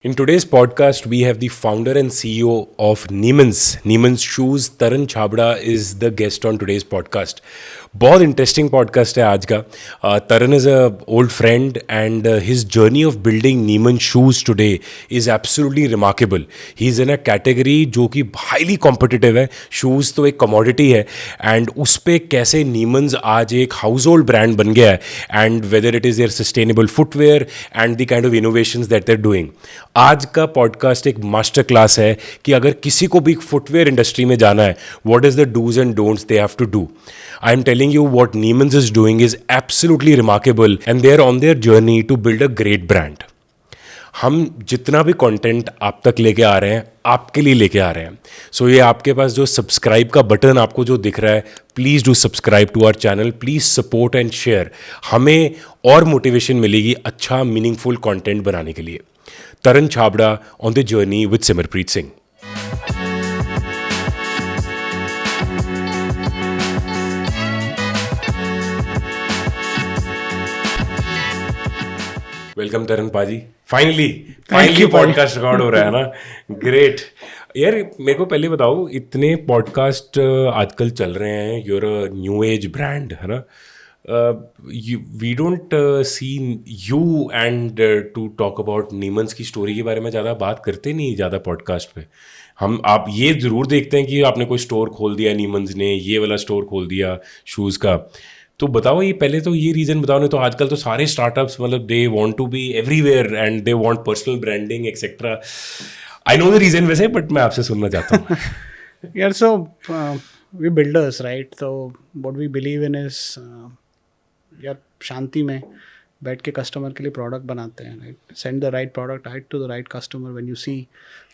In today's podcast, we have the founder and CEO of Neiman's Shoes. Taran Chhabra is the guest on today's podcast. बहुत interesting podcast है आज का. Taran is a old friend and his journey of building Neiman Shoes today is absolutely remarkable. He's in a category जो कि highly competitive है. Shoes तो एक commodity है and उस पे कैसे Neiman's आज एक household brand बन गया है and whether it is their sustainable footwear and the kind of innovations that they're doing. आज का पॉडकास्ट एक मास्टर क्लास है कि अगर किसी को भी फुटवेयर इंडस्ट्री में जाना है, what is the dos and don'ts they have to do. I am telling you what Neemans is doing is absolutely remarkable and they are on their journey to build a great brand. हम जितना भी content आप तक लेके आ रहे हैं, आपके लिए लेके आ रहे हैं. सो ये आपके पास जो सब्सक्राइब का बटन आपको जो दिख रहा है, please do subscribe to our channel, please support and share. हमें और मोटिवेशन मिलेगी अच्छा मीनिंगफुल कंटेंट बनाने के लिए. Taran Chhabra on the journey with Simarpreet Singh. Welcome Taran paaji. Finally podcast record हो रहा है ना. ग्रेट यार. मेरे को पहले बताओ, इतने पॉडकास्ट आजकल चल रहे हैं, your a new age brand है ना. We don't see you end to talk about Neemans की स्टोरी के बारे में ज़्यादा बात करते नहीं ज़्यादा पॉडकास्ट पे. आप ये ज़रूर देखते हैं कि आपने कोई स्टोर खोल दिया, नीमन्स ने ये वाला स्टोर खोल दिया शूज़ का. तो बताओ, ये पहले तो ये रीज़न बताओ. नहीं तो आजकल तो सारे स्टार्टअप्स मतलब they want to be everywhere and they want personal branding etcetera. I know the reason वैसे, बट मैं आपसे सुनना चाहता हूँ. Yeah, so we builders, right? So what we believe in is यार शांति में बैठ के कस्टमर के लिए प्रोडक्ट बनाते हैं, right. Send the right product right to the right customer. When you see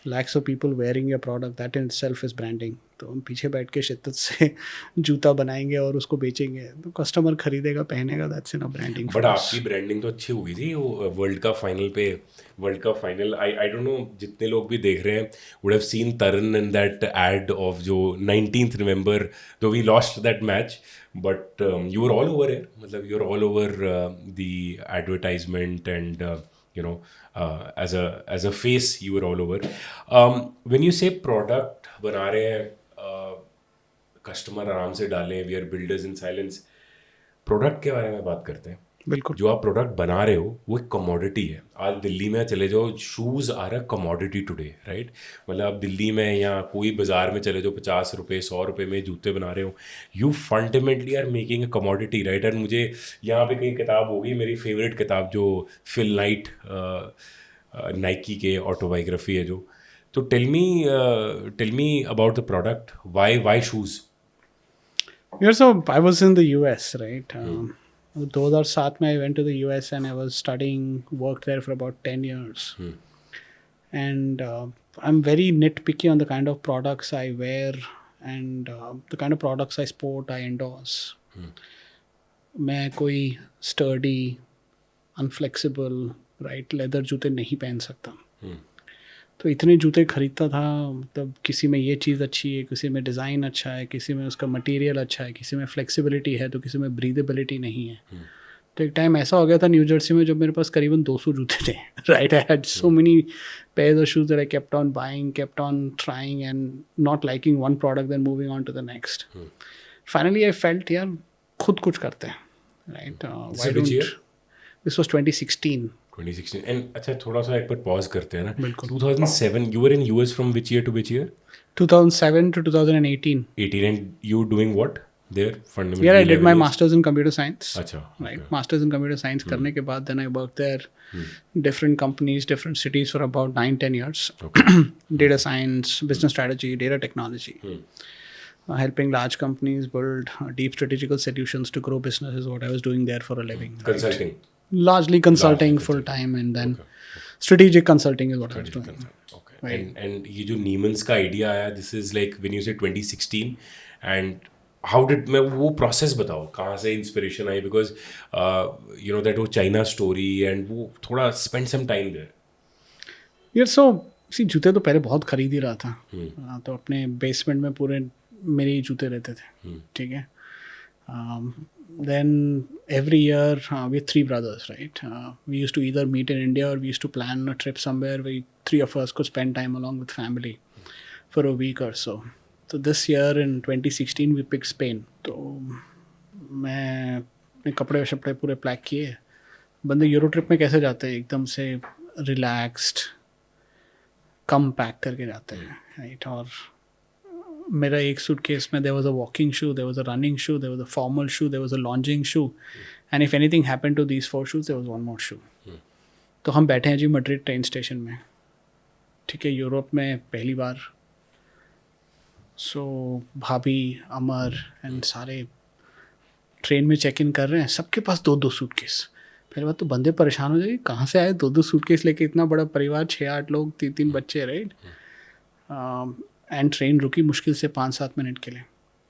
lakhs of people wearing your product, that in itself is branding. तो हम पीछे बैठ के शिद्दत से जूता बनाएंगे और उसको बेचेंगे, तो कस्टमर खरीदेगा, पहनेगा. That's in a branding. But आपकी ब्रांडिंग तो अच्छी हुई थी वो वर्ल्ड कप फाइनल पे. World cup final, I don't know जितने लोग भी देख रहे हैं would have seen Taran in that ad of जो 19th November, though we lost that match. But you were all over it. मतलब you're all over the advertisement and as a face you were all over. When you say product बना रहे हैं, customer आराम से डालें, we are builders in silence. Product के बारे में बात करते हैं. बिल्कुल. जो आप प्रोडक्ट बना रहे हो वो एक कमोडिटी है. आज दिल्ली में चले जाओ, shoes are a commodity today, right. मतलब आप दिल्ली में या कोई बाज़ार में चले जाओ, 50 रुपये 100 रुपये में जूते बना रहे हो. You fundamentally are making a commodity, right. And मुझे यहाँ पे कई किताब होगी, मेरी फेवरेट किताब जो फिल नाइट नाइकी के ऑटोबायोग्राफी है जो. तो tell me about the product. Why shoes? Yeah, so I was in the US, right? 2007 में I went to the US and I was studying, worked there for about 10 years. And I'm very nitpicky on the kind of products I wear and the kind of products I sport, I endorse. मैं कोई sturdy, unflexible, right, leather जूते नहीं पहन सकता. तो इतने जूते खरीदता था, मतलब किसी में ये चीज़ अच्छी है, किसी में डिज़ाइन अच्छा है, किसी में उसका मटेरियल अच्छा है, किसी में फ्लेक्सिबिलिटी है, तो किसी में ब्रीदेबिलिटी नहीं है. तो एक टाइम ऐसा हो गया था न्यू जर्सी में जब मेरे पास करीबन 200 जूते थे, right. I had so many pairs of shoes that I kept on buying, kept on trying and not liking one product then moving on to the next. Finally I felt यार खुद कुछ करते हैं, right. Why don't. This was 2016. And अच्छा, थोड़ा सा एक बार pause करते हैं ना. बिल्कुल. 2007 you were in US from which year to which year? 2007 to 2018. 18. And you doing what there fundamentally? Yeah, I did my masters in computer science. अच्छा, Right, masters in computer science करने के बाद then I worked there, different companies, different cities for about 9-10 years. Data science, business strategy, data technology. Helping large companies build deep strategical solutions to grow business is what I was doing there for a living. Right? Consulting. Largely consulting full time, and then strategic consulting is what I was doing. Okay. Right. And ये जो नीमन्स का idea आया, this is like when you say 2016, and how did मैं वो process बताओ, कहाँ से inspiration I? Because you know that वो चाइना स्टोरी एंड वो थोड़ा स्पेंड सम टाइम देयर. यार सो सी जूते तो पहले बहुत खरीद ही रहा था. तो अपने बेसमेंट में पूरे मेरे ही जूते रहते थे, ठीक है. then every year we have three brothers, right? We used to either meet in India or we used to plan a trip somewhere where three of us could spend time along with family for a week or so. So this year in 2016 we picked Spain. तो मैं अपने कपड़े शपड़े पूरे pack किए. बंदे euro trip में कैसे जाते हैं, एकदम से रिलैक्स्ड कम पैक करके जाते हैं, राइट? और मेरा एक सूटकेस में there was a walking shoe, there was a running shoe, there was a formal shoe, there was a lounging shoe, and if anything happened to these 4 shoes there was one more shoe. तो हम बैठे हैं जी Madrid train station में, ठीक है, Europe में पहली बार. सो भाभी, अमर एंड सारे ट्रेन में चेक इन कर रहे हैं, सबके पास 2-2 सूटकेस. पहले बात तो बंदे परेशान हो जाएंगे, कहाँ से आए 2-2 सूटकेस लेके, इतना बड़ा परिवार, 6-8 लोग, 3-3 बच्चे, राइट? एंड ट्रेन रुकी मुश्किल से 5-7 मिनट के लिए.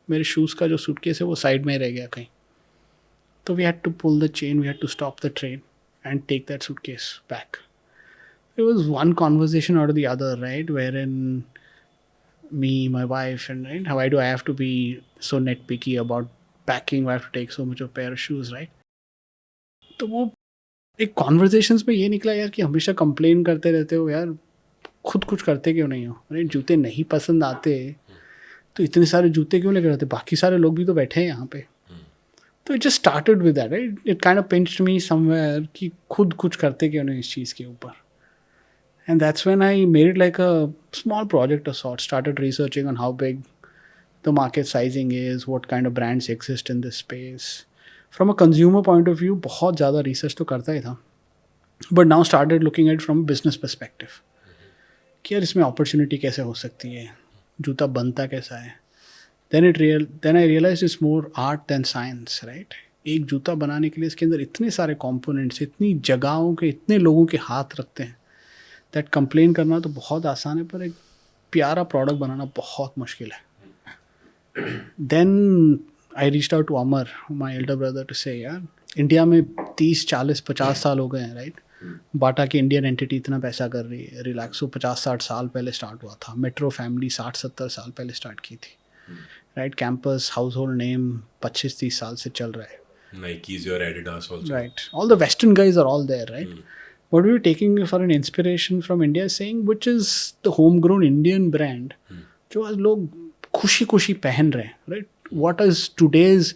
मेरे शूज़ का जो सूटकेस है वो साइड में रह गया कहीं. तो we had to pull the chain, we had to stop the train and take that suitcase back. It was one conversation out of the other, right? Wherein me, my wife, and right, why do I have to be so nitpicky about packing? Why I have to take so much of a pair of shoes, right? तो वो एक conversations में ये निकला यार कि हमेशा complain करते रहते हो यार, खुद कुछ करते क्यों नहीं हो, राइट? जूते नहीं पसंद आते तो इतने सारे जूते क्यों लेकर आते, बाकी सारे लोग भी तो बैठे हैं यहाँ पे. तो it just started with that, right? It kind of pinched me somewhere कि खुद कुछ करते क्यों नहीं इस चीज़ के ऊपर. And that's when I made it like a small project of sorts, started researching on how big the market sizing is, what kind of brands exist in this space. From a consumer point of view, बहुत ज़्यादा research तो करता ही था, but now started looking at it from a business perspective. कि यार इसमें opportunity कैसे हो सकती है, जूता बनता कैसा है. Then I realized it's more art than science, right? एक जूता बनाने के लिए इसके अंदर इतने सारे components, इतनी जगहों के, इतने लोगों के हाथ रखते हैं, दैट कंप्लेन करना तो बहुत आसान है, पर एक प्यारा प्रोडक्ट बनाना बहुत मुश्किल है. Then I reached out to Amar, my elder brother, to say यार इंडिया में 30-40-50 साल हो गए हैं, राइट? बाटा की इंडियन एंटिटी इतना पैसा कर रही है, रिलैक्सो 50-60 साल पहले स्टार्ट हुआ था, मेट्रो फैमिली 60-70 साल पहले स्टार्ट की थी, right? Campus house hold name 25-30 साल से चल रहा है. Nike's, your Adidas also. Right. All the Western guys are all there, right? What we were taking for an inspiration from India, saying which is the homegrown Indian brand, जो आज लोग खुशी खुशी पहन रहे हैं, right? What is today's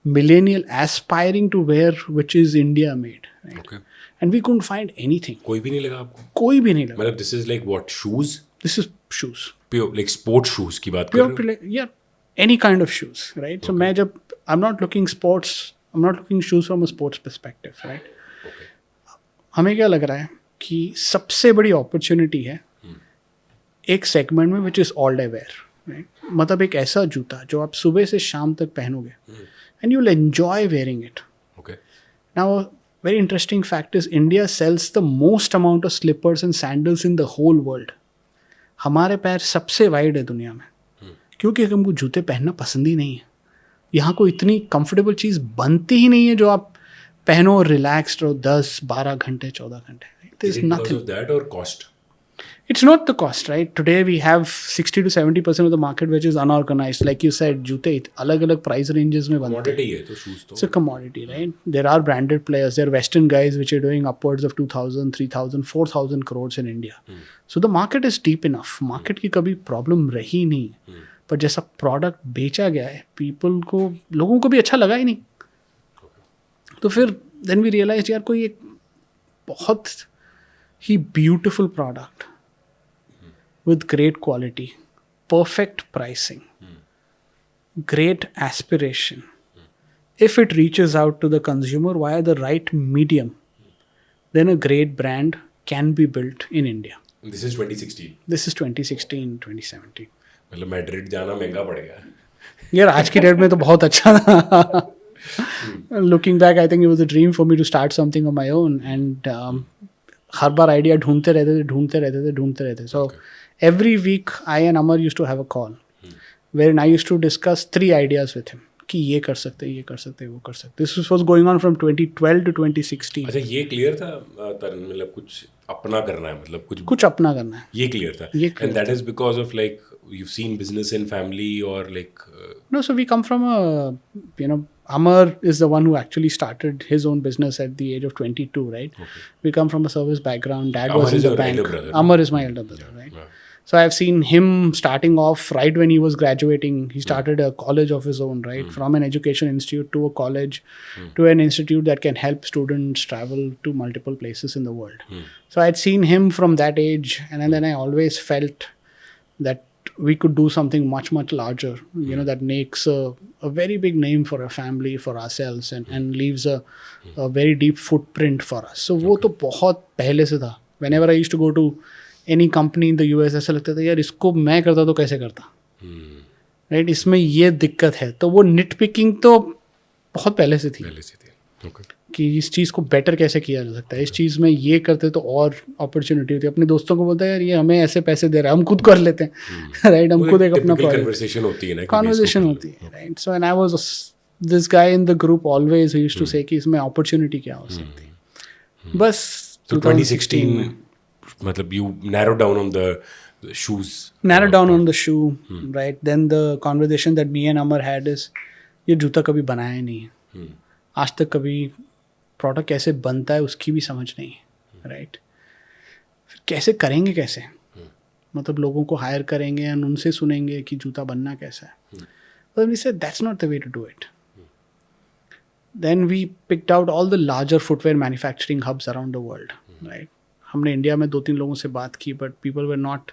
millennial aspiring to wear, which is India made, right? Okay. And we couldn't find anything. कोई भी नहीं लगा आपको? कोई भी नहीं लगा. मतलब this is like what, shoes? This is shoes. Pure like sports shoes की बात कर रहे हो? Yeah, any kind of shoes, right? So मैं जब I'm not looking shoes from a sports perspective, right? हमें क्या लग रहा है कि सबसे बड़ी अपॉर्चुनिटी है एक सेगमेंट में which is all day wear, right? मतलब एक ऐसा जूता जो आप सुबह से शाम तक पहनोगे and you will enjoy wearing it. Now very interesting fact is India sells the most amount of slippers and sandals in the whole world. हमारे पैर सबसे वाइड है दुनिया में, क्योंकि हमको जूते पहनना पसंद ही नहीं है. यहाँ को इतनी कंफर्टेबल चीज़ बनती ही नहीं है जो आप पहनो और रिलैक्स्ड रहो 10-12 घंटे 14 घंटे. There is nothing. Because of that or cost? It's not the cost, right? Today we have 60-70% of the market which is unorganized. Like you said, जूते अलग अलग प्राइस रेंजेस में बनते हैं. Commodity है तो shoes तो. It's a commodity, right? There are branded players. There are Western guys which are doing upwards of 2,000, 3,000, 4,000 crores in India. So the market is deep enough. Market की कभी problem रही नहीं. पर जैसा प्रोडक्ट बेचा गया है, पीपल को, लोगों को भी अच्छा लगा ही नहीं. तो फिर देन वी रियलाइज यार कोई एक बहुत ही beautiful product with great quality, perfect pricing, great aspiration, if it reaches out to the consumer via the right medium, then a great brand can be built in India. This is 2016. This is 2016-2017. मतलब Madrid जाना महंगा पड़ गया. यार आज की date में तो बहुत अच्छा था. Looking back, I think it was a dream for me to start something on my own, and her bar idea ढूंढते रहते थे. So every week I and Amar used to have a call wherein I used to discuss 3 ideas with him कि ये कर सकते हैं, वो कर सकते. This was going on from 2012 to 2016. अच्छा, ये क्लियर था तरन, मतलब कुछ अपना करना है, मतलब कुछ अपना करना है, ये क्लियर था. And that is because of like you've seen business in family or like no, so we come from a Amar is the one who actually started his own business at the age of 22, right? Okay. We come from a service background. Dad Amar was in is the your bank. elder brother, no? Amar is my elder brother, right? Yeah. So I've seen him starting off right when he was graduating. He started a college of his own, right? From an education institute to a college to an institute that can help students travel to multiple places in the world. So I'd seen him from that age, and then I always felt that we could do something much, much larger, that makes a very big name for a family, for ourselves, and leaves a very deep footprint for us. So वो तो बहुत पहले से था. Whenever I used to go to any company in the US, ऐसा लगता था यार इसको मैं करता तो कैसे करता, राइट? इसमें ये दिक्कत है. तो वो निट पिकिंग तो बहुत पहले से थी पहले से थी. Okay. कि इस चीज़ को बेटर कैसे किया जा सकता है, इस चीज़ में ये करते तो और अपॉर्चुनिटी होती है. अपने दोस्तों को बोलता है यार ये हमें ऐसे पैसे दे रहा है, हम खुद कर लेते हैं, राइट? हम खुद एक अपना कन्वर्सेशन होती है ना, कॉन्वर्सेशन होती है, right? So and I was this guy in the group always who used to say कि इसमें अपॉर्चुनिटी क्या हो सकती है. बस So 2016 मतलब you narrowed down on the shoes. narrow down on the shoe, right? Then the conversation that me and Amar had is ये जूता कभी बनाया ही नहीं है, आज तक कभी प्रोडक्ट कैसे बनता है उसकी भी समझ नहीं है, राइट? कैसे करेंगे, कैसे मतलब लोगों को हायर करेंगे एंड उनसे सुनेंगे कि जूता बनना कैसा है. But we said that's not the way to do it. Then we picked out all the larger footwear manufacturing hubs around the world, right? हमने इंडिया में 2-3 लोगों से बात की, but people were not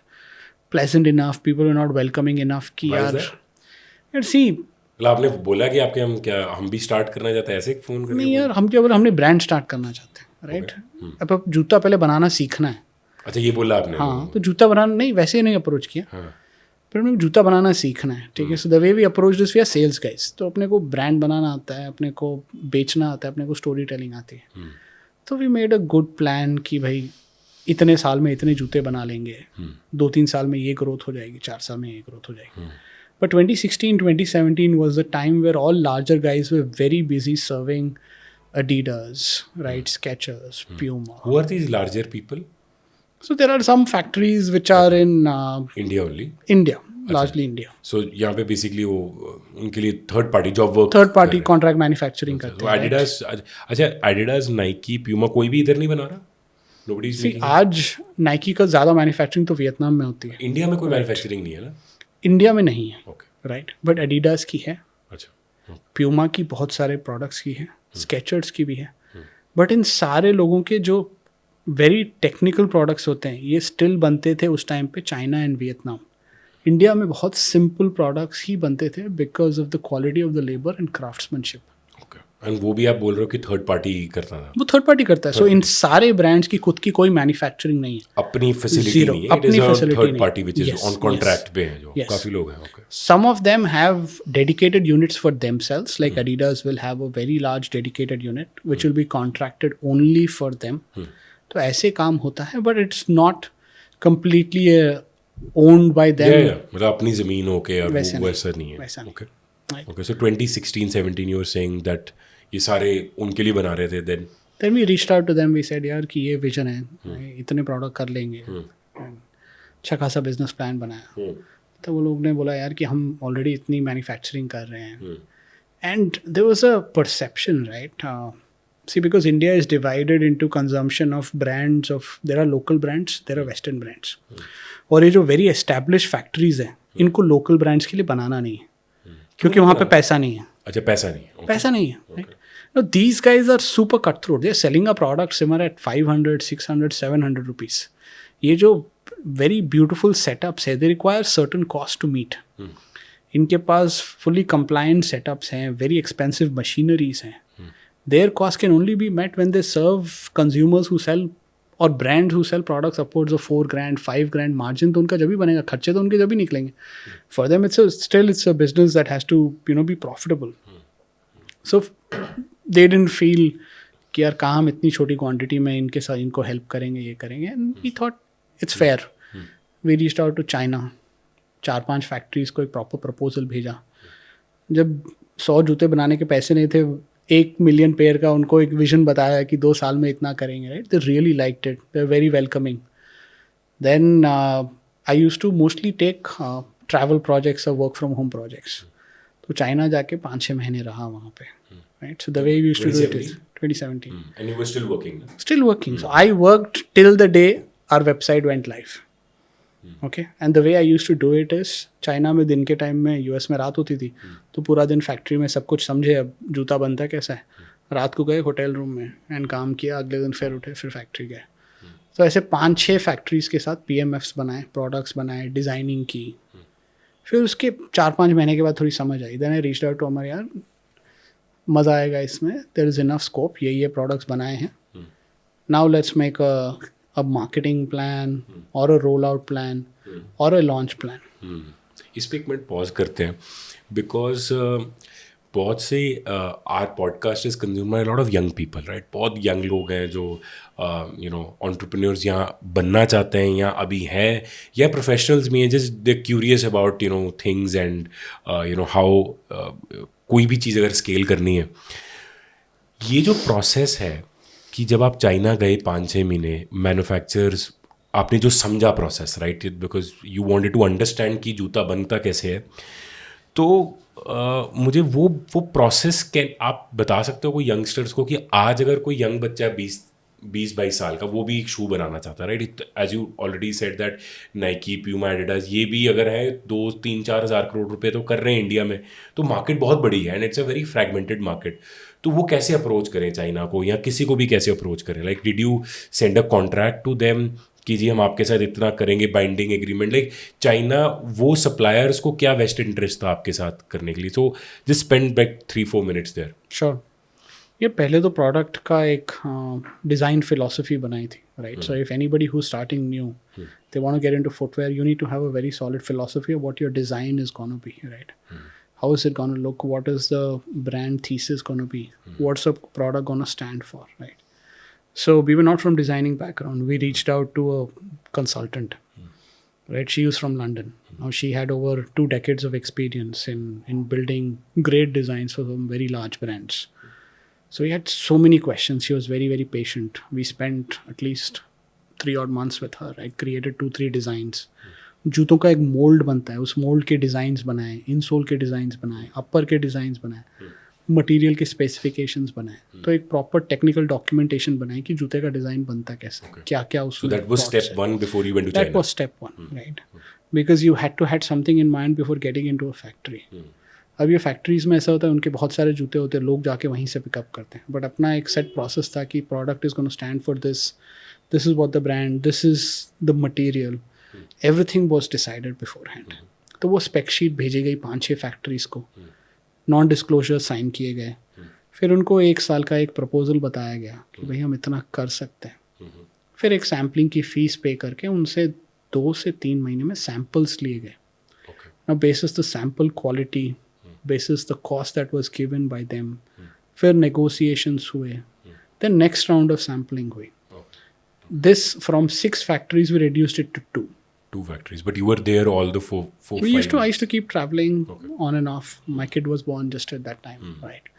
pleasant enough, people were not welcoming enough कि यार सी. मतलब आपने बोला कि हम भी स्टार्ट करना चाहते हैं, ऐसे फोन करके? नहीं यार, हम क्या बोले, हमने ब्रांड स्टार्ट करना चाहते हैं, राइट? अब जूता पहले बनाना सीखना है. अच्छा, ये बोला आपने? हाँ, तो जूता बनाना नहीं, वैसे ही नहीं अप्रोच किया. हाँ. फिर हमने जूता बनाना सीखना है, ठीक है? So the way we approach this, we are sales guys. तो अपने को ब्रांड बनाना आता है, अपने को बेचना आता है, अपने को स्टोरी टेलिंग आती है. तो we made a good plan कि भाई इतने साल में इतने जूते बना लेंगे, 2-3 साल में ये ग्रोथ हो जाएगी, 4 साल में ये ग्रोथ हो जाएगी. But 2016, 2017 was the time where all larger guys were very busy serving Adidas, right? Skechers, Puma. Who are these larger people? So there are some factories which are in India only? India, largely India. So यहाँ पे basically वो उनके लिए third party job work, third party contract manufacturing करते हैं. Adidas, अच्छा Adidas, Nike, Puma कोई भी इधर नहीं बना रहा? Nobody is making? आज Nike का ज़्यादा मैन्युफैक्चरिंग तो वियतनाम में होती है. इंडिया में कोई मैन्युफैक्चरिंग नहीं है ना? इंडिया में नहीं है, Okay. राइट? बट एडिडास की है, अच्छा. प्यूमा की बहुत सारे प्रोडक्ट्स की है, स्केचर्स की भी है. बट इन सारे लोगों के जो वेरी टेक्निकल प्रोडक्ट्स होते हैं, ये स्टिल बनते थे उस टाइम पे चाइना एंड वियतनाम. इंडिया में बहुत सिंपल प्रोडक्ट्स ही बनते थे because of the quality of the labour and craftsmanship. And वो भी आप बोल रहे हो कि थर्ड पार्टी करता था? वो थर्ड पार्टी करता है. सो इन सारे ब्रांड्स की खुद की कोई मैन्युफैक्चरिंग नहीं है, अपनी फैसिलिटी नहीं है, अपनी facility थर्ड नहीं. Party which is Yes, on contract yes. पे है, जो Yes. काफी लोग हैं. Okay. Some of them have dedicated units for themselves, like Adidas will have a very large dedicated unit which will be contracted only for them. तो ऐसे काम होता है, but it's not completely owned by them. मतलब अपनी जमीन होके और वैसा वो वैसा नहीं है. वैसा नहीं. Okay. Right. Okay. So 2016-17 you were saying that ये सारे उनके लिए बना रहे थे. Then we reached out to them, we said यार कि ये विजन है, इतने प्रोडक्ट कर लेंगे, अच्छा खासा बिजनेस प्लान बनाया. तो वो लोग ने बोला यार कि हम ऑलरेडी इतनी मैन्युफैक्चरिंग कर रहे हैं. And there was a perception, right? See because India is divided into consumption of brands, of there are local brands, there are western brands. और ये जो वेरी एस्टैब्लिश फैक्ट्रीज हैं, इनको लोकल ब्रांड्स के लिए बनाना नहीं है, क्योंकि वहाँ पे पैसा नहीं है. अच्छा, पैसा नहीं है. पैसा नहीं है, right? No, these guys are super cutthroat. They're selling a product similar at 500, 600, 700 rupees. ये जो very beautiful setups है, they require certain cost to meet. इनके पास fully compliant setups हैं, very expensive machineries हैं. Their cost can only be met when they serve consumers who sell, और brands who sell products upwards of 4 grand, 5 grand. Margin तो उनका जब भी बनेगा, खर्चे तो उनके जब भी निकलेंगे. For them, it's a business that has to, be profitable. So they didn't feel कि यार कहाँ हम इतनी छोटी क्वांटिटी में इनके साथ इनको हेल्प करेंगे, ये करेंगे. And we thought it's fair. We reached out to China, 4-5 factories को एक प्रॉपर प्रपोजल भेजा. जब 100 जूते बनाने के पैसे नहीं थे, 1 मिलियन पेयर का उनको एक विजन बताया कि 2 साल में इतना करेंगे, right? They really liked it, they are very welcoming. Then I used to mostly take travel projects और वर्क फ्रॉम होम प्रोजेक्ट्स. तो चाइना जाके 5-6 महीने रहा वहाँ पे. right? So the way we used to do it is 2017? 2017. And you were still working? Still working. So I worked till the day our website went live. Okay, and the way I used to do it is, China में दिन के time में, US में रात होती थी, तो पूरा दिन फैक्ट्री में सब कुछ समझे अब जूता बनता कैसा है, रात को गए होटल रूम में एंड काम किया, अगले दिन फिर उठे फिर फैक्ट्री गए. तो ऐसे 5-6 फैक्ट्रीज के साथ PMFs बनाए, प्रोडक्ट्स बनाए, डिज़ाइनिंग की. फिर उसके 4-5 महीने के बाद थोड़ी समझ आई. Then I reached out to Amar, यार मज़ा आएगा इसमें, देयर इज़ इनफ स्कोप, ये प्रोडक्ट्स बनाए हैं, now let's make a marketing plan or a rollout plan or a launch plan. इस पे एक मिनट पॉज करते हैं, बिकॉज बहुत से our podcast is consume by lot of young people, right? बहुत यंग लोग हैं जो एंटरप्रेन्योर्स यहाँ बनना चाहते हैं या अभी हैं, या प्रोफेशनल्स भी हैं, just they curious about things and how कोई भी चीज़ अगर स्केल करनी है. ये जो प्रोसेस है कि जब आप चाइना गए 5-6 महीने, मैन्युफैक्चरर्स, आपने जो समझा process, right, because you wanted to understand कि जूता बनता कैसे है, तो मुझे वो प्रोसेस आप बता सकते हो कोई यंगस्टर्स को कि आज अगर कोई यंग बच्चा 20-22 साल का, वो भी एक शू बनाना चाहता है, right? As you already said that Nike, Puma, Adidas, ये भी अगर है 2-3-4 हज़ार करोड़ रुपए तो कर रहे हैं इंडिया में, तो मार्केट बहुत बड़ी है and it's a very fragmented market. तो वो कैसे अप्रोच करें चाइना को, या किसी को भी कैसे अप्रोच करें? Like did you send a contract to them कि जी हम आपके साथ इतना करेंगे, बाइंडिंग एग्रीमेंट? लाइक चाइना, वो सप्लायर्स को क्या वेस्टेड इंटरेस्ट था आपके साथ करने के लिए? So just spend back 3-4 minutes there. Sure. ये पहले तो प्रोडक्ट का एक डिज़ाइन फिलोसफी बनाई थी, right? So if anybody who starting new, they want to get into footwear, you need to have a very solid philosophy of what your design is going to be, right? How is it going to look? What is the brand thesis going to be? What's the product going to stand for, right? So we were not from designing background. We reached out to a consultant, right? She was from London. Now she had over 2 decades of experience in building great designs for some very large brands. So we had so many questions. She was very, very patient. We spent at least 3 odd months with her. I created 2-3 designs. जूतों का एक mould बनता है, उस mould के designs बनाए, insole के designs बनाए, अपर के डिज़ाइंस बनाए, मटेरियल के स्पेसिफिकेशंस बनाए, तो एक प्रॉपर टेक्निकल डॉक्यूमेंटेशन बनाई कि जूते का डिज़ाइन बनता कैसे, क्या क्या उसमें. So that was step 1 before you went to China. That was step 1, right? Because you had to had something in mind before getting into a factory. अब ये फैक्ट्रीज़ में ऐसा होता है, उनके बहुत सारे जूते होते हैं, लोग जाके वहीं से पिकअप करते हैं, बट अपना एक सेट प्रोसेस था कि product is gonna stand for this, this is what the brand, this is the material, everything was decided beforehand. तो वो स्पेक शीट भेजी गई 5-6 फैक्ट्रीज़ को, नॉन डिस्क्लोजर साइन किए गए, फिर उनको 1 साल का एक प्रपोजल बताया गया कि भाई हम इतना कर सकते हैं. फिर एक सैम्पलिंग की फ़ीस पे करके उनसे 2 से 3 महीने में सैम्पल्स लिए गए. Now basis the sample quality, basis the cost that was given by them, फिर नेगोशिएशंस हुए, then next round of sampling हुई. This, from 6 factories, we reduced it to 2. 2 factories, but you were there all the 4 I used to keep traveling on and off. My kid was born just at that time, right?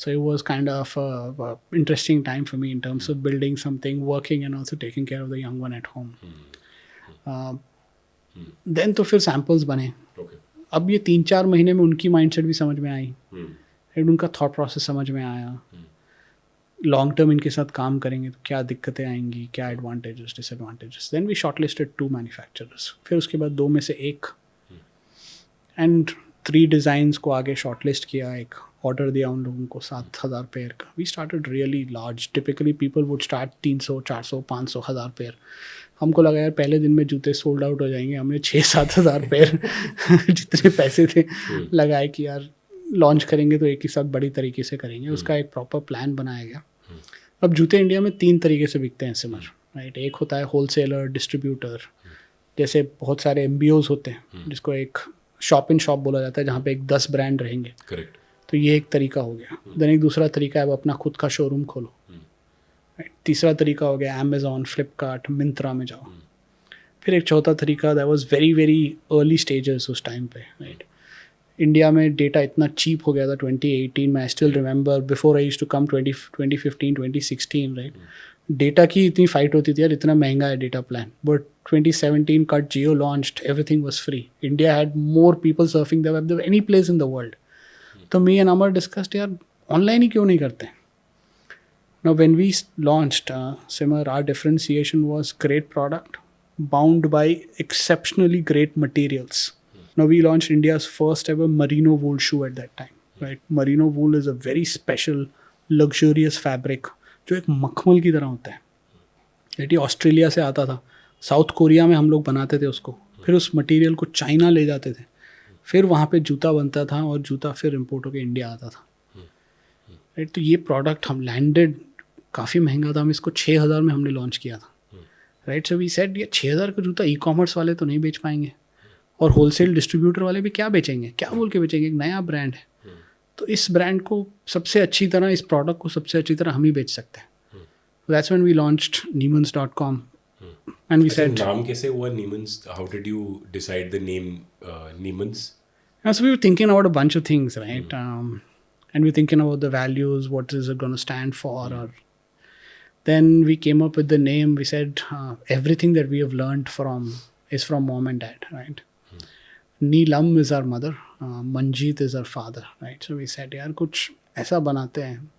So it was kind of a interesting time for me in terms of building something, working, and also taking care of the young one at home. Then तो फिर samples बने. अब ये 3-4 महीने में उनकी mindset भी समझ में आई, उनका थॉट प्रोसेस समझ में आया. लॉन्ग टर्म इनके साथ काम करेंगे तो क्या दिक्कतें आएंगी, क्या advantages, disadvantages. Then we shortlisted 2 manufacturers, फिर उसके बाद 2 में से 1, एंड 3 डिज़ाइंस को आगे शॉर्टलिस्ट किया, एक ऑर्डर दिया उन लोगों को 7,000 पेयर का. We started really large. Typically people would start 300, 400, 500, 1000 pair. हमको लगा यार पहले दिन में जूते सोल्ड आउट हो जाएंगे. हमने 6-7 हज़ार पेयर जितने पैसे थे लगाए कि यार लॉन्च करेंगे तो एक ही साथ बड़ी तरीके से करेंगे. उसका एक प्रॉपर प्लान बनाया गया. अब जूते इंडिया में 3 तरीके से बिकते हैं सिमर, राइट? एक होता है होलसेलर, डिस्ट्रीब्यूटर, जैसे बहुत सारे MBOs होते हैं जिसको एक शॉप इन शॉप बोला जाता है, जहाँ पे एक 10 ब्रांड रहेंगे. करेक्ट. तो ये एक तरीका हो गया. देन एक दूसरा तरीका है अब अपना खुद का शोरूम खोलो. तीसरा तरीका हो गया अमेजॉन, फ्लिपकार्ट, मिंत्रा में जाओ. फिर एक चौथा तरीका that was very very early stages उस टाइम पे, राइट? इंडिया में डेटा इतना चीप हो गया था 2018 में. I still remember before I used to come 2015, 2016, right? Data की इतनी फाइट होती थी यार, इतना महंगा है data plan. But 2017 cut Jio launched, everything was free. India had more people surfing the web than any place in the world. तो me and Amar discussed यार ऑनलाइन ही क्यों नहीं करते? Now, when we launched Simmer, our differentiation was great product bound by exceptionally great materials. Now, we launched India's first ever merino wool shoe at that time. Right? Merino wool is a very special, luxurious fabric जो एक मखमल की तरह होता है. ये Australia से आता था, साउथ कोरिया में हम लोग बनाते थे उसको, फिर उस मटेरियल को चाइना ले जाते थे, फिर वहाँ पे जूता बनता था और जूता फिर इम्पोर्ट होकर इंडिया आता था. राइट, तो ये प्रोडक्ट हम लैंडेड, काफ़ी महंगा था, हम इसको 6,000 में हमने लॉन्च किया था. राइट, सो वी सेड ये 6,000 का जूता ई कॉमर्स वाले तो नहीं बेच पाएंगे और होलसेल डिस्ट्रीब्यूटर वाले भी क्या बेचेंगे, क्या बोल के बेचेंगे, एक नया ब्रांड है. तो इस ब्रांड को सबसे अच्छी तरह, इस प्रोडक्ट को सबसे अच्छी तरह हम ही बेच सकते हैं. That's when we launched Niemans.com and we said, नाम कैसे हुआ Niemans? How did you decide the name Niemans? so we were thinking about a bunch of things, right? And we were thinking about the values, what is it going to stand for, or then we came up with the name. We said everything that we have learned is from mom and dad, right? Neelam is our mother, Manjeet is our father, right? So we said, यार कुछ ऐसा बनाते हैं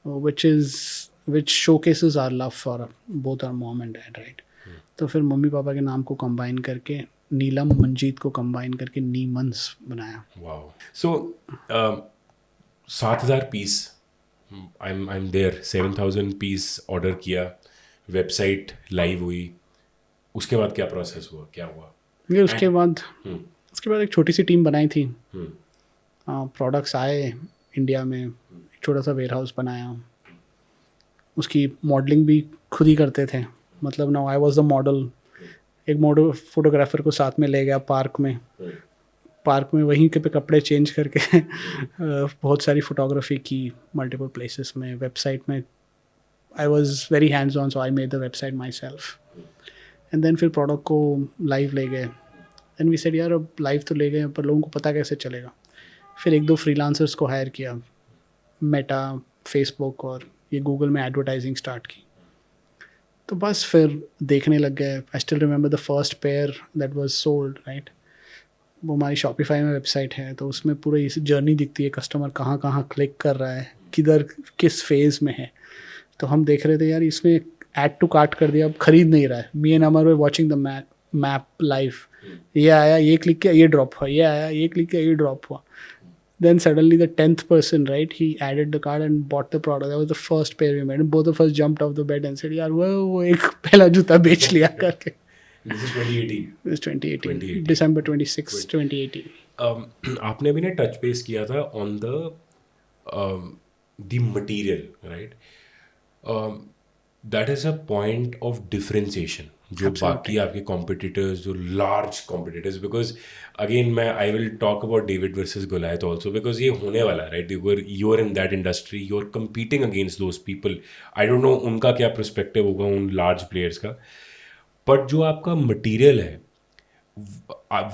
which showcases our love for both our mom and dad, right? तो फिर mummy papa के नाम को कंबाइन करके नीलम मंजीत को कंबाइन करके नीमंस बनाया. Wow. So 7,000 piece, I'm there, 7,000 piece order किया, वेबसाइट लाइव हुई, उसके बाद क्या प्रोसेस हुआ, क्या हुआ? फिर उसके बाद एक छोटी सी टीम बनाई थी. प्रोडक्ट्स आए इंडिया में, एक छोटा सा वेयर हाउस बनाया, उसकी मॉडलिंग भी खुद ही करते थे. मतलब now I was the model. एक मॉडल फोटोग्राफर को साथ में ले गया पार्क में वहीं के पे कपड़े चेंज करके बहुत सारी फोटोग्राफी की मल्टीपल प्लेसेस में. वेबसाइट में I was very hands on, so I made the website myself. And then फिर प्रोडक्ट को लाइव ले गए. एंड वी सेड यार अब लाइव तो ले गए पर लोगों को पता कैसे चलेगा. फिर 1-2 फ्रीलांसर्स को हायर किया, मेटा, फेसबुक और ये गूगल में एडवर्टाइजिंग स्टार्ट की. तो बस फिर देखने लग गए. आई still remember the first pair that was sold, right. वो हमारी शॉपिफाई में वेबसाइट है, तो उसमें पूरी इस जर्नी दिखती है, कस्टमर कहाँ कहाँ क्लिक कर रहा है, किधर किस फेज़ में है. तो हम देख रहे थे यार इसमें ऐड टू कार्ट कर दिया, अब खरीद नहीं रहा है. Me and Amar way watching the map live. ये आया, ये क्लिक किया, ये ड्रॉप हुआ, ये आया, ये क्लिक किया, ये ड्रॉप हुआ. Then suddenly the 10th person, right, he added the card and bought the product. That was the first pair we made. And both of us jumped off the bed and said, यार वो एक पहला जूता बेच लिया करके. This is 2018. This is 2018. December 26, 2018. आपने भी ना टच बेस किया था on the material, right? That is a point of differentiation. जो बाकी आपके कॉम्पिटिटर्स, जो लार्ज कॉम्पिटिटर्स, बिकॉज अगेन मैं I will talk about David versus Goliath also, because ये होने वाला है, right. You are in that industry, you are competing against those people. I don't know उनका क्या पर्सपेक्टिव होगा उन लार्ज प्लेयर्स का, बट जो आपका मटीरियल है,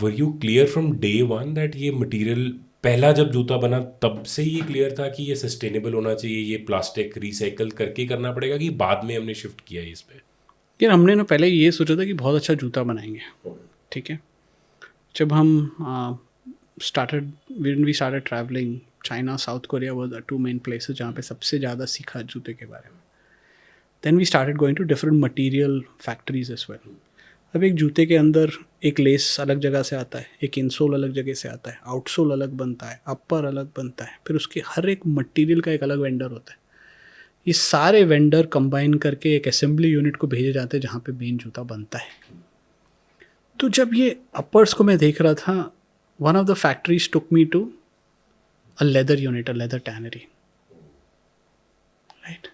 were you clear from day one that ये मटीरियल, पहला जब जूता बना तब से ये क्लियर था कि ये सस्टेनेबल होना चाहिए, ये प्लास्टिक रिसाइकल करके करना पड़ेगा, कि बाद में हमने शिफ्ट किया है इस पर? यार हमने ना पहले ये सोचा था कि बहुत अच्छा जूता बनाएंगे, ठीक है. जब हम we started travelling, China, South Korea were the 2 main places जहाँ पे सबसे ज़्यादा सीखा जूते के बारे में. Then we started going to different material factories as well. अब एक जूते के अंदर एक लेस अलग जगह से आता है, एक इनसोल अलग जगह से आता है, आउटसोल अलग बनता है, अपर अलग बनता है, फिर उसके हर एक मटेरियल का एक अलग वेंडर होता है. ये सारे वेंडर कंबाइन करके एक असेंबली यूनिट को भेजे जाते हैं जहाँ पे मेन जूता बनता है. तो जब ये अपर्स को मैं देख रहा था, one of the factories took me to a leather unit, a leather tannery, right.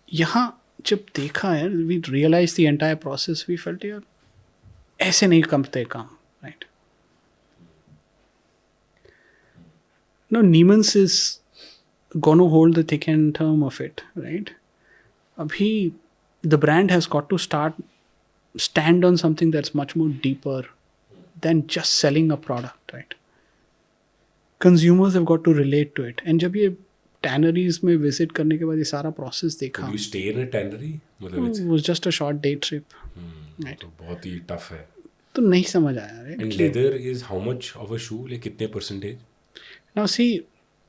यहाँ जब देखा यार, we realise the entire process, we felt यार ऐसे नहीं करते काम, right. No, Neemans is going to hold the thick end term of it, right? Abhi, the brand has got to stand on something that's much more deeper than just selling a product, right? Consumers have got to relate to it. And जब ये tanneries में visit करने के बाद ये सारा process देखा, Did you stay in a tannery? it was just a short day trip, right? तो बहुत ही tough है. तो नहीं समझ आया, right? And leather is how much of a shoe? Like कितने percentage? Now see,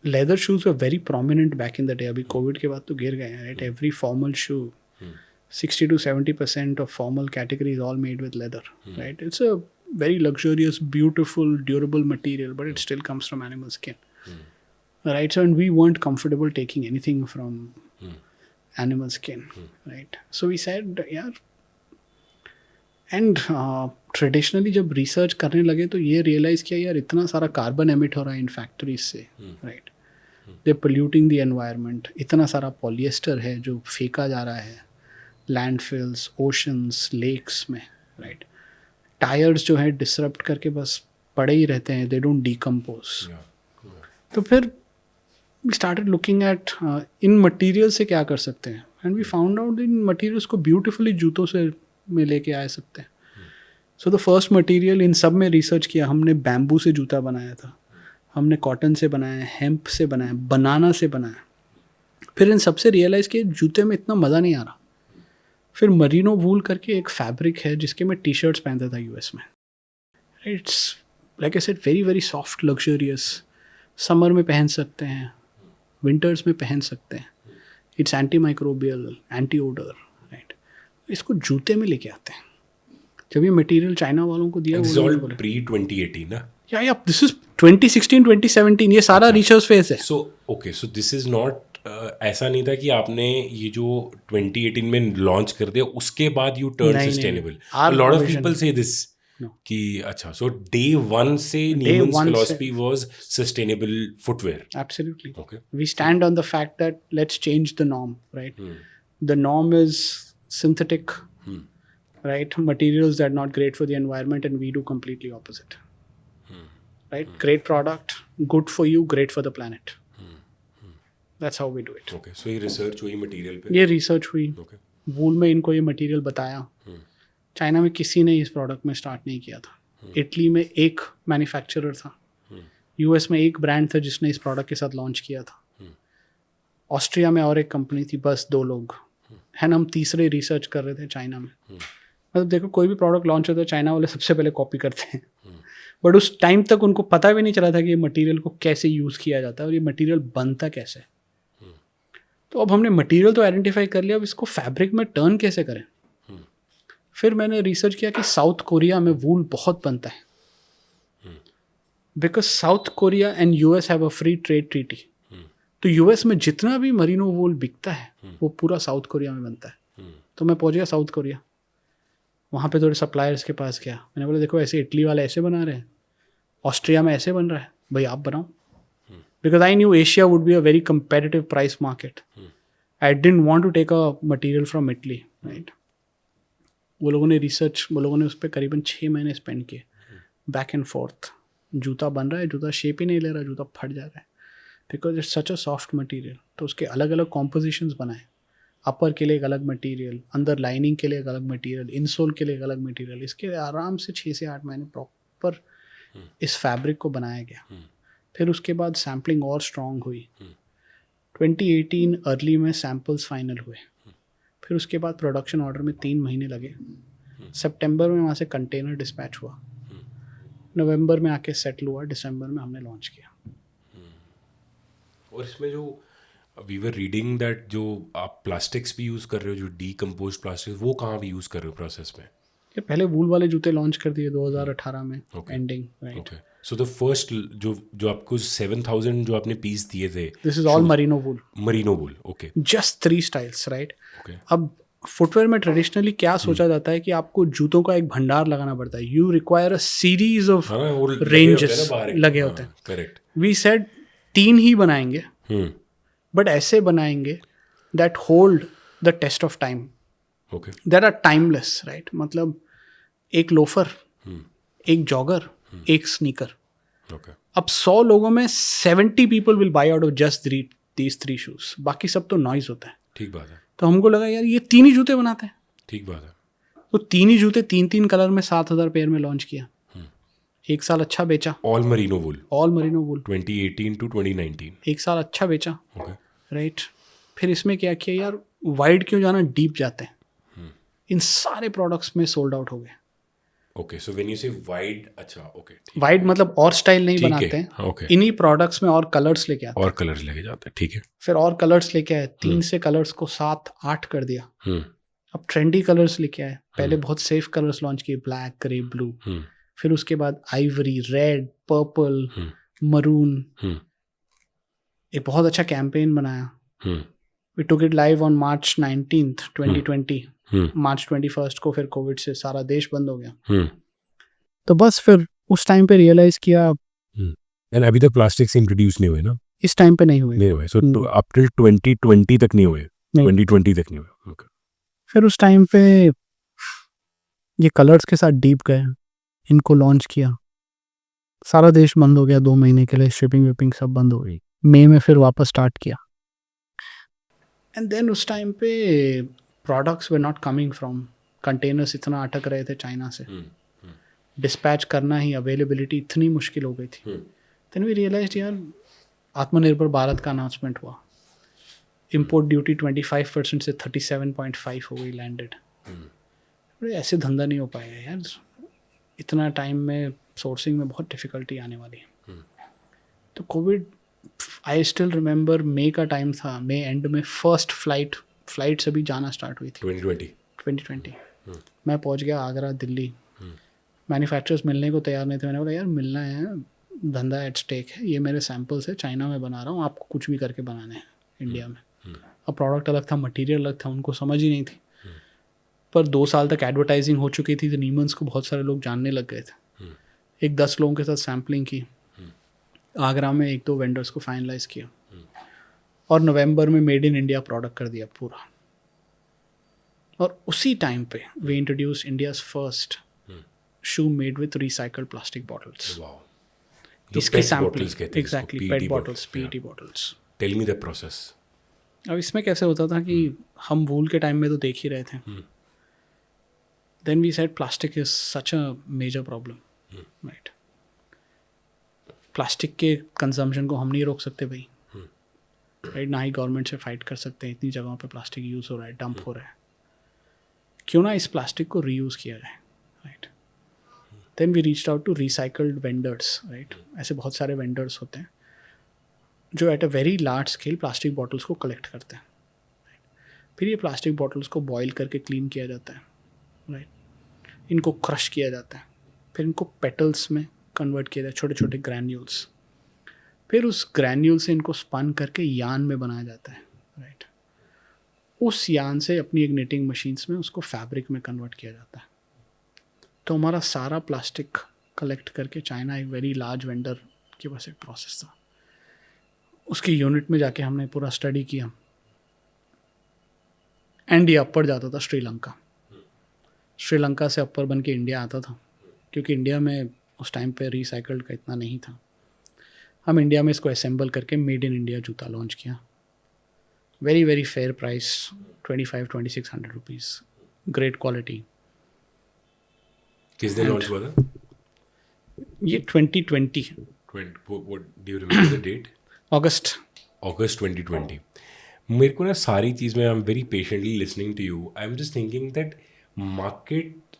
leather shoes were very prominent back in the day. अभी Covid के बाद तो गिर गए हैं, right. Every formal shoe 60 to 70% of formal category is all made with leather, right? It's a very luxurious, beautiful, durable material, but it still comes from animal skin, right? So, and we weren't comfortable taking anything from animal skin, right? So we said, yeah. And traditionally जब research करने लगे तो ये realise किया यार इतना सारा carbon emit हो रहा है इन फैक्ट्रीज से, right. They polluting the environment. इतना सारा पॉलिएस्टर है जो फेंका जा रहा है लैंडफिल्स, ओशंस, लेक्स में, राइट. टायर्स जो है डिसरप्ट करके बस पड़े ही रहते हैं, दे डोंट डीकम्पोज. तो फिर वी स्टार्टेड लुकिंग एट इन मटीरियल से क्या कर सकते हैं, एंड वी फाउंड आउट इन मटीरियल्स को ब्यूटिफुली जूतों से में लेके आ सकते हैं. सो द फर्स्ट मटेरियल इन सब में रिसर्च किया. हमने बैम्बू से जूता बनाया था, हमने कॉटन से बनाया, हेम्प से बनाया, बनाना से बनाया. फिर इन सबसे रियलाइज़ किया जूते में इतना मज़ा नहीं आ रहा. फिर मरीनो वूल करके एक फैब्रिक है जिसके मैं टी शर्ट्स पहनता था यूएस में. It's like I said very very soft, luxurious. Summer में पहन सकते हैं, विंटर्स में पहन सकते हैं. It's anti microbial, anti odour, right. इसको जूते में लेके आते हैं. जब ये मटेरियल चाइना वालों को दिया, This is all pre-2018 ना? या दिस इज 2016 2017. ये सारा रिसर्च फेज है. So okay, so this is not ऐसा नहीं था कि आपने ये जो 2018 में लॉन्च कर दिया उसके बाद you turn sustainable. A lot of people say this कि अच्छा, सो डे वन से Neemans philosophy was sustainable footwear. Absolutely. Okay. We stand on the fact that let's change the norm, right. The norm is synthetic, right, materials that are not great for the environment, and we do completely opposite, right. Great product, good for you, great for the planet. That's how we do it. Okay, so ये research हुई material पे? ये research हुई. Okay. वूल में इनको ये material बताया. China में किसी ने इस प्रोडक्ट में स्टार्ट नहीं किया था. इटली में एक मैन्युफैक्चरर था. यूएस में एक ब्रांड था जिसने इस प्रोडक्ट के साथ लॉन्च किया था. ऑस्ट्रिया में और एक कंपनी थी, बस 2 लोग. एंड हम तीसरे रिसर्च कर रहे थे चाइना में. मतलब देखो, कोई भी प्रोडक्ट लॉन्च होता है चाइना वाले सबसे पहले कॉपी करते हैं. बट उस टाइम तक उनको पता भी नहीं चला था कि ये मटेरियल को कैसे यूज़ किया जाता है और ये मटेरियल बनता कैसे. तो अब हमने मटेरियल तो आइडेंटिफाई कर लिया, अब इसको फैब्रिक में टर्न कैसे करें. फिर मैंने रिसर्च किया कि साउथ कोरिया में वूल बहुत बनता है, because south Korea and US have a free trade treaty. तो यूएस में जितना भी मरीनो वूल बिकता है वो पूरा साउथ कोरिया में बनता है. तो मैं पहुंच गया साउथ कोरिया. वहाँ पे थोड़े सप्लायर्स के पास गया. मैंने बोला देखो, ऐसे इटली वाले ऐसे बना रहे हैं, ऑस्ट्रिया में ऐसे बन रहा है, भाई आप बनाओ. Because I knew Asia would be a very competitive price market. I didn't want to take a material from Italy, right. वो लोगों ने उस पर करीबन 6 महीने स्पेंड किए, बैक एंड फोर्थ. जूता बन रहा है, जूता शेप ही नहीं ले रहा, जूता फट जा रहा है, because it's such a soft material. तो उसके अलग अलग कॉम्पोजिशंस बनाए. अपर के लिए एक अलग मटेरियल, अंदर लाइनिंग के लिए एक अलग मटेरियल, इंसोल के लिए एक अलग मटेरियल. इसके आराम से 6 से 8 महीने प्रॉपर इस फैब्रिक को बनाया गया. फिर उसके बाद सैम्पलिंग और स्ट्रॉन्ग हुई. 2018 अर्ली में सैम्पल्स फाइनल हुए. फिर उसके बाद प्रोडक्शन ऑर्डर में 3 महीने लगे. सितंबर में वहाँ से कंटेनर डिस्पैच हुआ, नवंबर में आके सेटल हुआ, दिसंबर में हमने लॉन्च किया. और इसमें जो वी वर रीडिंग दैट जो आप प्लास्टिक्स भी यूज़ कर रहे हो, जो डीकम्पोज प्लास्टिक्स, वो कहाँ भी यूज़ कर रहे हो प्रोसेस में? ये पहले वूल वाले जूते लॉन्च कर दिए 2018 में ending, right. Okay, so the first जो आपको 7000 जो आपने पीस दिए थे, this is all Merino wool. Merino wool. Okay, just 3 styles, right. Okay. अब फुटवेयर में ट्रेडिशनली क्या सोचा जाता है कि आपको जूतों का एक भंडार लगाना पड़ता है. You require a series of ranges लगे होते हैं. करेक्ट. वी सेड 3 ही बनाएंगे, बट ऐसे बनाएंगे that hold the test of time, okay, that are timeless, right. मतलब एक लोफर, एक जॉगर, एक स्नीकर. ओके. अब 100 लोगों में 70 people will buy out of just these 3 shoes. बाकी सब तो नॉइज होता है. ठीक बात है. तो हमको लगा यार ये 3 ही जूते बनाते हैं. ठीक बात है. तो 3 ही जूते 3 कलर में 7000 पेयर में लॉन्च किया. 1 साल अच्छा बेचा. All Merino wool. 2018 to 2019. 1 साल अच्छा बेचा, ओके, राइट. फिर इसमें क्या किया यार, वाइड क्यों जाना, डीप जाते हैं. इन सारे प्रोडक्ट्स में सोल्ड आउट हो गए. ओके, सो व्हेन यू से वाइड, अच्छा ओके, वाइड मतलब और स्टाइल नहीं ठीक है, बनाते हैं, ओके, इन्हीं प्रोडक्ट्स में और कलर्स लेके आते और हैं। कलर्स लेके जाते हैं, ठीक है। फिर और कलर्स लेके आए, 3 से कलर्स को 7-8 कर दिया। हम्म अब ट्रेंडी कलर्स लेके आए, पहले बहुत सेफ कलर्स लॉन्च किए, ब्लैक, ग्रे, ब्लू। हम्म फिर उसके बाद ivory, red, purple, hmm maroon. Hmm एक बहुत अच्छा कैंपेन बनाया। Hmm we took it live on March 19th 2020। Hmm March 21st को फिर कोविड से सारा देश बंद हो गया। हम्म तो बस फिर उस टाइम पे रियलाइज किया एंड अभी तक प्लास्टिक्स इंट्रोड्यूस नहीं हुए ना? इस टाइम पे नहीं हुए। नहीं हुए, सो अप टिल 2020 तक नहीं हुए, नहीं। 2020 तक नहीं हुए, ओके। फिर उस टाइम पे ये कलर्स के साथ डीप गए, इनको लॉन्च किया, सारा देश बंद हो गया 2 महीने के लिए, शिपिंग विपिंग सब बंद हो गई। मई में फिर वापस स्टार्ट किया। एंड देन उस टाइम पे products were not coming from, containers इतना अटक रहे थे चाइना से, डिस्पैच करना ही, अवेलेबिलिटी इतनी मुश्किल हो गई थी। देन वी रियलाइज्ड यार, आत्मनिर्भर भारत का अनाउंसमेंट हुआ, इम्पोर्ट ड्यूटी 25% से 37.5 हो गई लैंडेड। अरे ऐसे धंधा नहीं हो पाएगा यार, इतना टाइम में सोर्सिंग में बहुत डिफिकल्टी आने वाली है। तो कोविड, आई स्टिल रिमेंबर मई का टाइम था, मई एंड में फर्स्ट फ्लाइट अभी जाना स्टार्ट हुई थी 2020। मैं पहुंच गया आगरा, दिल्ली। मैन्युफैक्चरर्स मिलने को तैयार नहीं थे। मैंने बोला यार मिलना है, धंधा एट स्टेक है, ये मेरे सैम्पल्स है, चाइना में बना रहा हूँ, आपको कुछ भी करके बनाने हैं इंडिया में। अब प्रोडक्ट अलग था, मटेरियल अलग था, उनको समझ ही नहीं थी। पर 2 साल तक एडवर्टाइजिंग हो चुकी थी, तो नीमंस को बहुत सारे लोग जानने लग गए थे। एक 10 लोगों के साथ सैम्पलिंग की, आगरा में 1-2 वेंडर्स को फाइनलाइज किया, और नवंबर में मेड इन इंडिया प्रोडक्ट कर दिया पूरा। और उसी टाइम पे we introduce India's first shoe made with recycled plastic bottles. इसकी sampling, exactly, PET bottles, PET bottles. Tell me the process. अब इसमें कैसे होता था कि हम वूल के टाइम में तो देख ही रहे थे। Then we said plastic is such a major problem, right. Plastic के कंजम्पशन को हम नहीं रोक सकते भाई, राइट, ना ही गवर्नमेंट से फाइट कर सकते हैं। इतनी जगहों पे प्लास्टिक यूज़ हो रहा है, डंप हो रहा है, क्यों ना इस प्लास्टिक को रीयूज़ किया जाए, right. Then we reached out to recycled vendors, right. ऐसे बहुत सारे वेंडर्स होते हैं जो at a very large scale plastic bottles को कलेक्ट करते हैं। फिर ये प्लास्टिक बॉटल्स को बॉयल करके क्लीन किया जाता है, राइट। इनको क्रश किया जाता है, फिर इनको पेटल्स में कन्वर्ट किया जाता है, छोटे छोटे ग्रैन्यूल्स। फिर उस ग्रैन्यूल से इनको स्पन करके यान में बनाया जाता है, राइट। उस यान से अपनी इग्निटिंग मशीन्स में उसको फैब्रिक में कन्वर्ट किया जाता है। तो हमारा सारा प्लास्टिक कलेक्ट करके चाइना एक वेरी लार्ज वेंडर के पास एक प्रोसेस था, उसकी यूनिट में जाके हमने पूरा स्टडी किया। एंड ये अपर जाता था श्रीलंका, श्रीलंका से अपर बन के इंडिया आता था, क्योंकि इंडिया में उस टाइम पे रिसाइकल्ड का इतना नहीं था। हम इंडिया में इसको असेंबल करके मेड इन इंडिया जूता लॉन्च किया, very very fair price, 2500-2600 rupees, great quality. किस दिन लॉन्च हुआ था? ये 2020 What do you remember the date? August. August 2020. मेरे को ना सारी चीज़ में I am very patiently listening to you. I am just thinking that market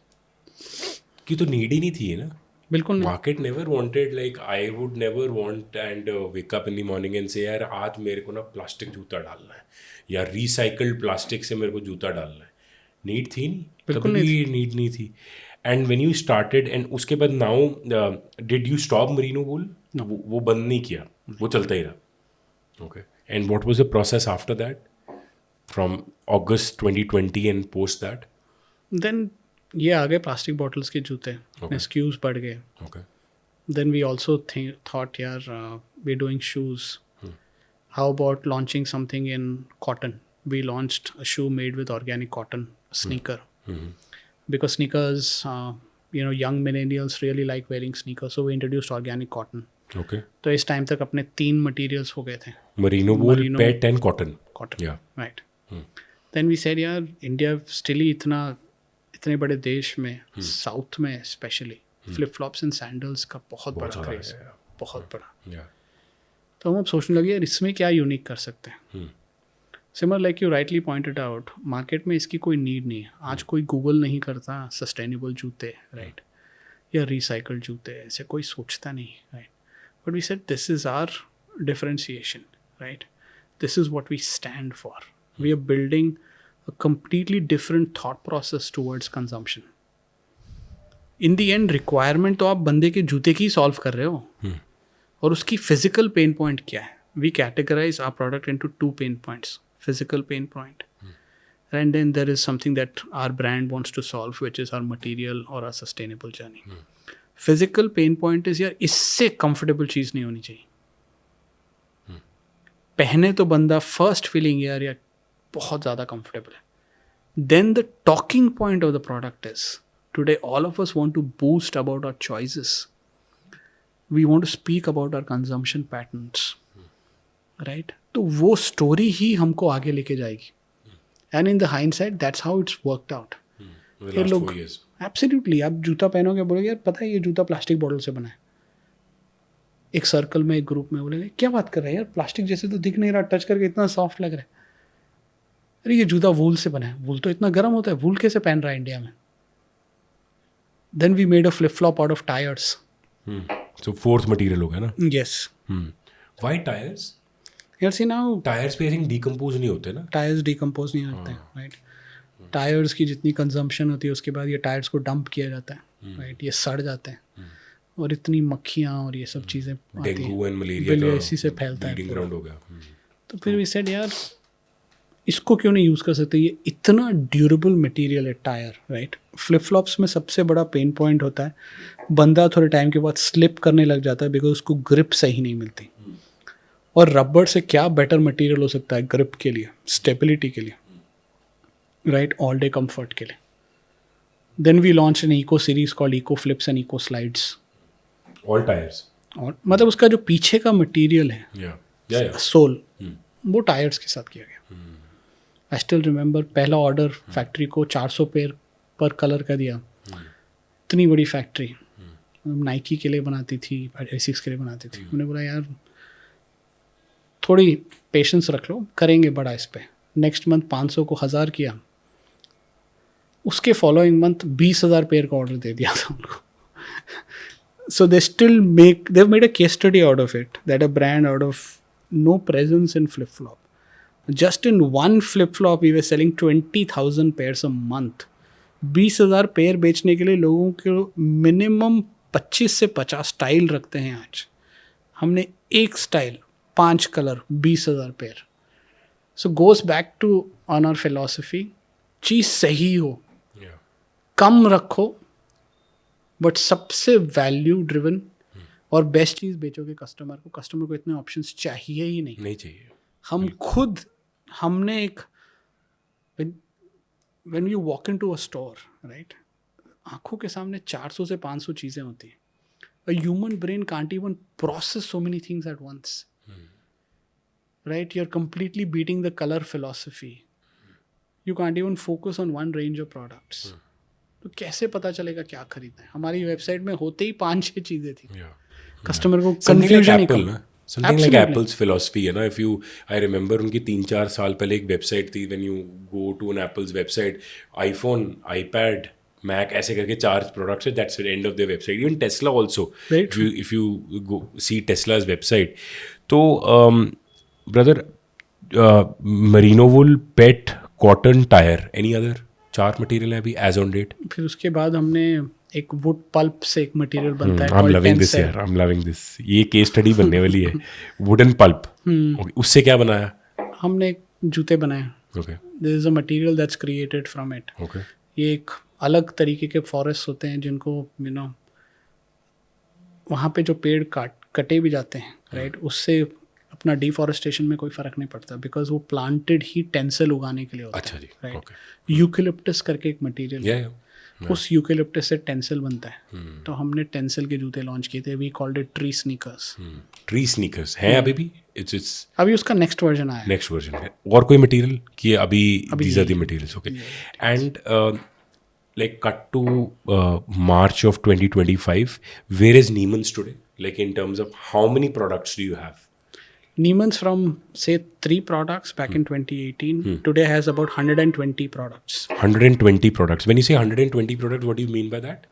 की तो नीड ही नहीं थी, है ना? बिल्कुल नहीं। Market never wanted, like I would never want and wake up in the morning and से यार आज मेरे को ना प्लास्टिक जूता डालना है या रिसाइकल्ड प्लास्टिक से मेरे को जूता डालना है। नीड थी नहीं, बिल्कुल कभी नहीं भी नीड नहीं थी। And when you started and उसके बाद now did you stop merino wool? वो बंद नहीं किया, वो चलता ही रहा। Okay, and what was the process after that from August 2020 and post that? Then ये आ गए प्लास्टिक बॉटल्स के जूते, SKUs बढ़ गए। Okay, then we also thought यार we doing shoes, how about launching something in cotton. We launched a shoe made with organic cotton sneaker, because sneakers, young millennials really like wearing sneakers, so we introduced organic cotton. Okay. तो इस time तक अपने 3 materials हो गए थे, Merino wool, pet and cotton. Cotton, या right. Then we said यार India still he इतने बड़े देश में, साउथ में specially flip flops and sandals का बहुत बड़ा क्रेज है, बहुत बड़ा। या तो हम अब सोचने लगे यार इसमें क्या यूनिक कर सकते हैं। Similar like you rightly pointed out, market में इसकी कोई नीड नहीं है। आज कोई गूगल नहीं करता सस्टेनेबल जूते, राइट। या रिसाइकल जूते, ऐसे कोई सोचता नहीं, right. But we said this is our differentiation, right. This is what we stand for. We are building a completely different thought process towards consumption. In the end requirement तो आप बंदे के जूते की सॉल्व कर रहे हो, और उसकी फिजिकल पेन पॉइंट क्या है. We categorise our product into 2 pain points. Physical pain point, and then there is something that our brand wants to solve, which is our material or our sustainable journey. Physical pain point is यार इससे comfortable चीज़ नहीं होनी चाहिए. पहने तो बंदा first feeling यार बहुत ज़्यादा comfortable है. Then the talking point of the product is today all of us want to boost about our choices. We want to speak about our consumption patterns, right? तो वो स्टोरी ही हमको आगे लेके जाएगी. And in the hindsight, that's how it's worked out. The last 4 years. Absolutely. आप जूता पहनोगे बोलोगे यार पता है ये जूता प्लास्टिक बॉटल से बना है. एक सर्कल में, एक ग्रुप में बोलेंगे क्या बात कर रहे हैं यार, प्लास्टिक जैसे तो दिख नहीं रहा, टच करके इतना सॉफ्ट लग रहा है. अरे ये जूता वूल से बना है. वूल तो इतना गर्म होता है, वूल कैसे पहन रहा है इंडिया में. Then we made a flip flop out of tires. So fourth material होगा ना. Yes. Why tires? यार सी नाउ टायर्स पे आई थिंक डिकम्पोज नहीं होते ना. टायर्स डिकम्पोज नहीं होते हैं, राइट. टायर्स की जितनी कंजम्पशन होती है उसके बाद ये टायर्स को डंप किया जाता है, राइट. ये सड़ जाते हैं और इतनी मक्खियाँ और ये सब चीज़ें आती डेंगू एंड हैं, मलेरिया इसी से फैलता है. ब्रीडिंग ग्राउंड हो गया. तो फिर वी सेड यार इसको क्यों नहीं यूज़ कर सकते, ये इतना ड्यूरेबल मटेरियल है टायर, राइट. फ्लिप फ्लॉप्स में सबसे बड़ा पेन पॉइंट होता है बंदा थोड़े टाइम के बाद स्लिप करने लग जाता है बिकॉज उसको ग्रिप सही नहीं मिलती. और रबर से क्या बेटर मटेरियल हो सकता है ग्रिप के लिए, स्टेबिलिटी के लिए, राइट, ऑल डे कंफर्ट के लिए. Then we launch an eco series called eco flips and eco slides. All tyres. और मतलब उसका जो पीछे का मटेरियल है, सोल, वो टायर्स के साथ किया गया. आई स्टिल रिमेंबर पहला ऑर्डर फैक्ट्री को 400 पेयर पर कलर का दिया. इतनी बड़ी फैक्ट्री नाइकी के लिए बनाती थी, एसिक्स के लिए बनाती थी. मैंने बोला यार थोड़ी पेशेंस रख लो, करेंगे बड़ा इस पे. नेक्स्ट मंथ 500 को 1000 किया. उसके फॉलोइंग मंथ 20,000 पेयर का ऑर्डर दे दिया था उनको. So they still they've made a case study out of it, that a brand out of no presence in flip flop, just in one flip flop we were selling 20,000 pairs a month. 20,000 pair बेचने के लिए लोगों को minimum 25 से 50 style रखते हैं. आज हमने एक style 5 colour 20,000 pair. So goes back to on our philosophy, चीज़ सही हो, कम रखो, बट सबसे वैल्यू ड्रिवन और बेस्ट चीज़ बेचोगे कस्टमर को. कस्टमर को इतने ऑप्शंस चाहिए ही नहीं चाहिए. हम खुद हमने एक when you walk into a store, right, आंखों के सामने 400 से 500 चीज़ें होती हैं. A human brain can't even process so many things at once. Right? You're completely beating the color philosophy. You can't even focus on one range of products. तो कैसे पता चलेगा क्या खरीदना है. हमारी वेबसाइट में होते ही 5-6 चीज़ें थी. कस्टमर को कंफ्यूजन ही कम. Something like Apple's philosophy है ना. I remember उनकी 3-4 साल पहले एक वेबसाइट थी. When you go to an Apple's website, iPhone, iPad, Mac ऐसे करके 4 products है. That's the end of their website. Even Tesla also. If you go see Tesla's website, तो brother, merino wool, pet, cotton, tire, any other 4 material है अभी as on date. फिर उसके बाद हमने एक वुड पल्प से एक मटेरियल बनता है. आई एम लविंग दिस यार, आई एम लविंग दिस. ये केस स्टडी बनने वाली है. Wooden pulp. उससे क्या बनाया? हमने एक जूते बनाए. Okay. This is a material that's created from it. Okay. ये एक अलग तरीके के फॉरेस्ट होते हैं जिनको वहाँ पे जो पेड़ कटे भी जाते हैं, राइट, उससे अपना डिफॉरेस्टेशन में कोई फ़र्क नहीं पड़ता बिकॉज वो प्लांटेड ही टेंसिल उगाने के लिए होता है. अच्छा जी. राइट. यूकेलिप्टस करके एक मटेरियल है, उस यूकेलिप्टस से टेंसिल बनता है. तो हमने टेंसिल के जूते लॉन्च किए थे. We called it tree sneakers. Tree sneakers हैं अभी भी? इट्स अभी उसका नेक्स्ट वर्जन आया. नेक्स्ट वर्जन है. और कोई मटेरियल कि अभी these are the materials? Okay. And like cut to March of 2025, where is Neiman's today? Like in terms of how many products do you have? Neiman's from say 3 products back in 2018 today has about 120 products. 120 products. When you say 120 products, what do you mean by that?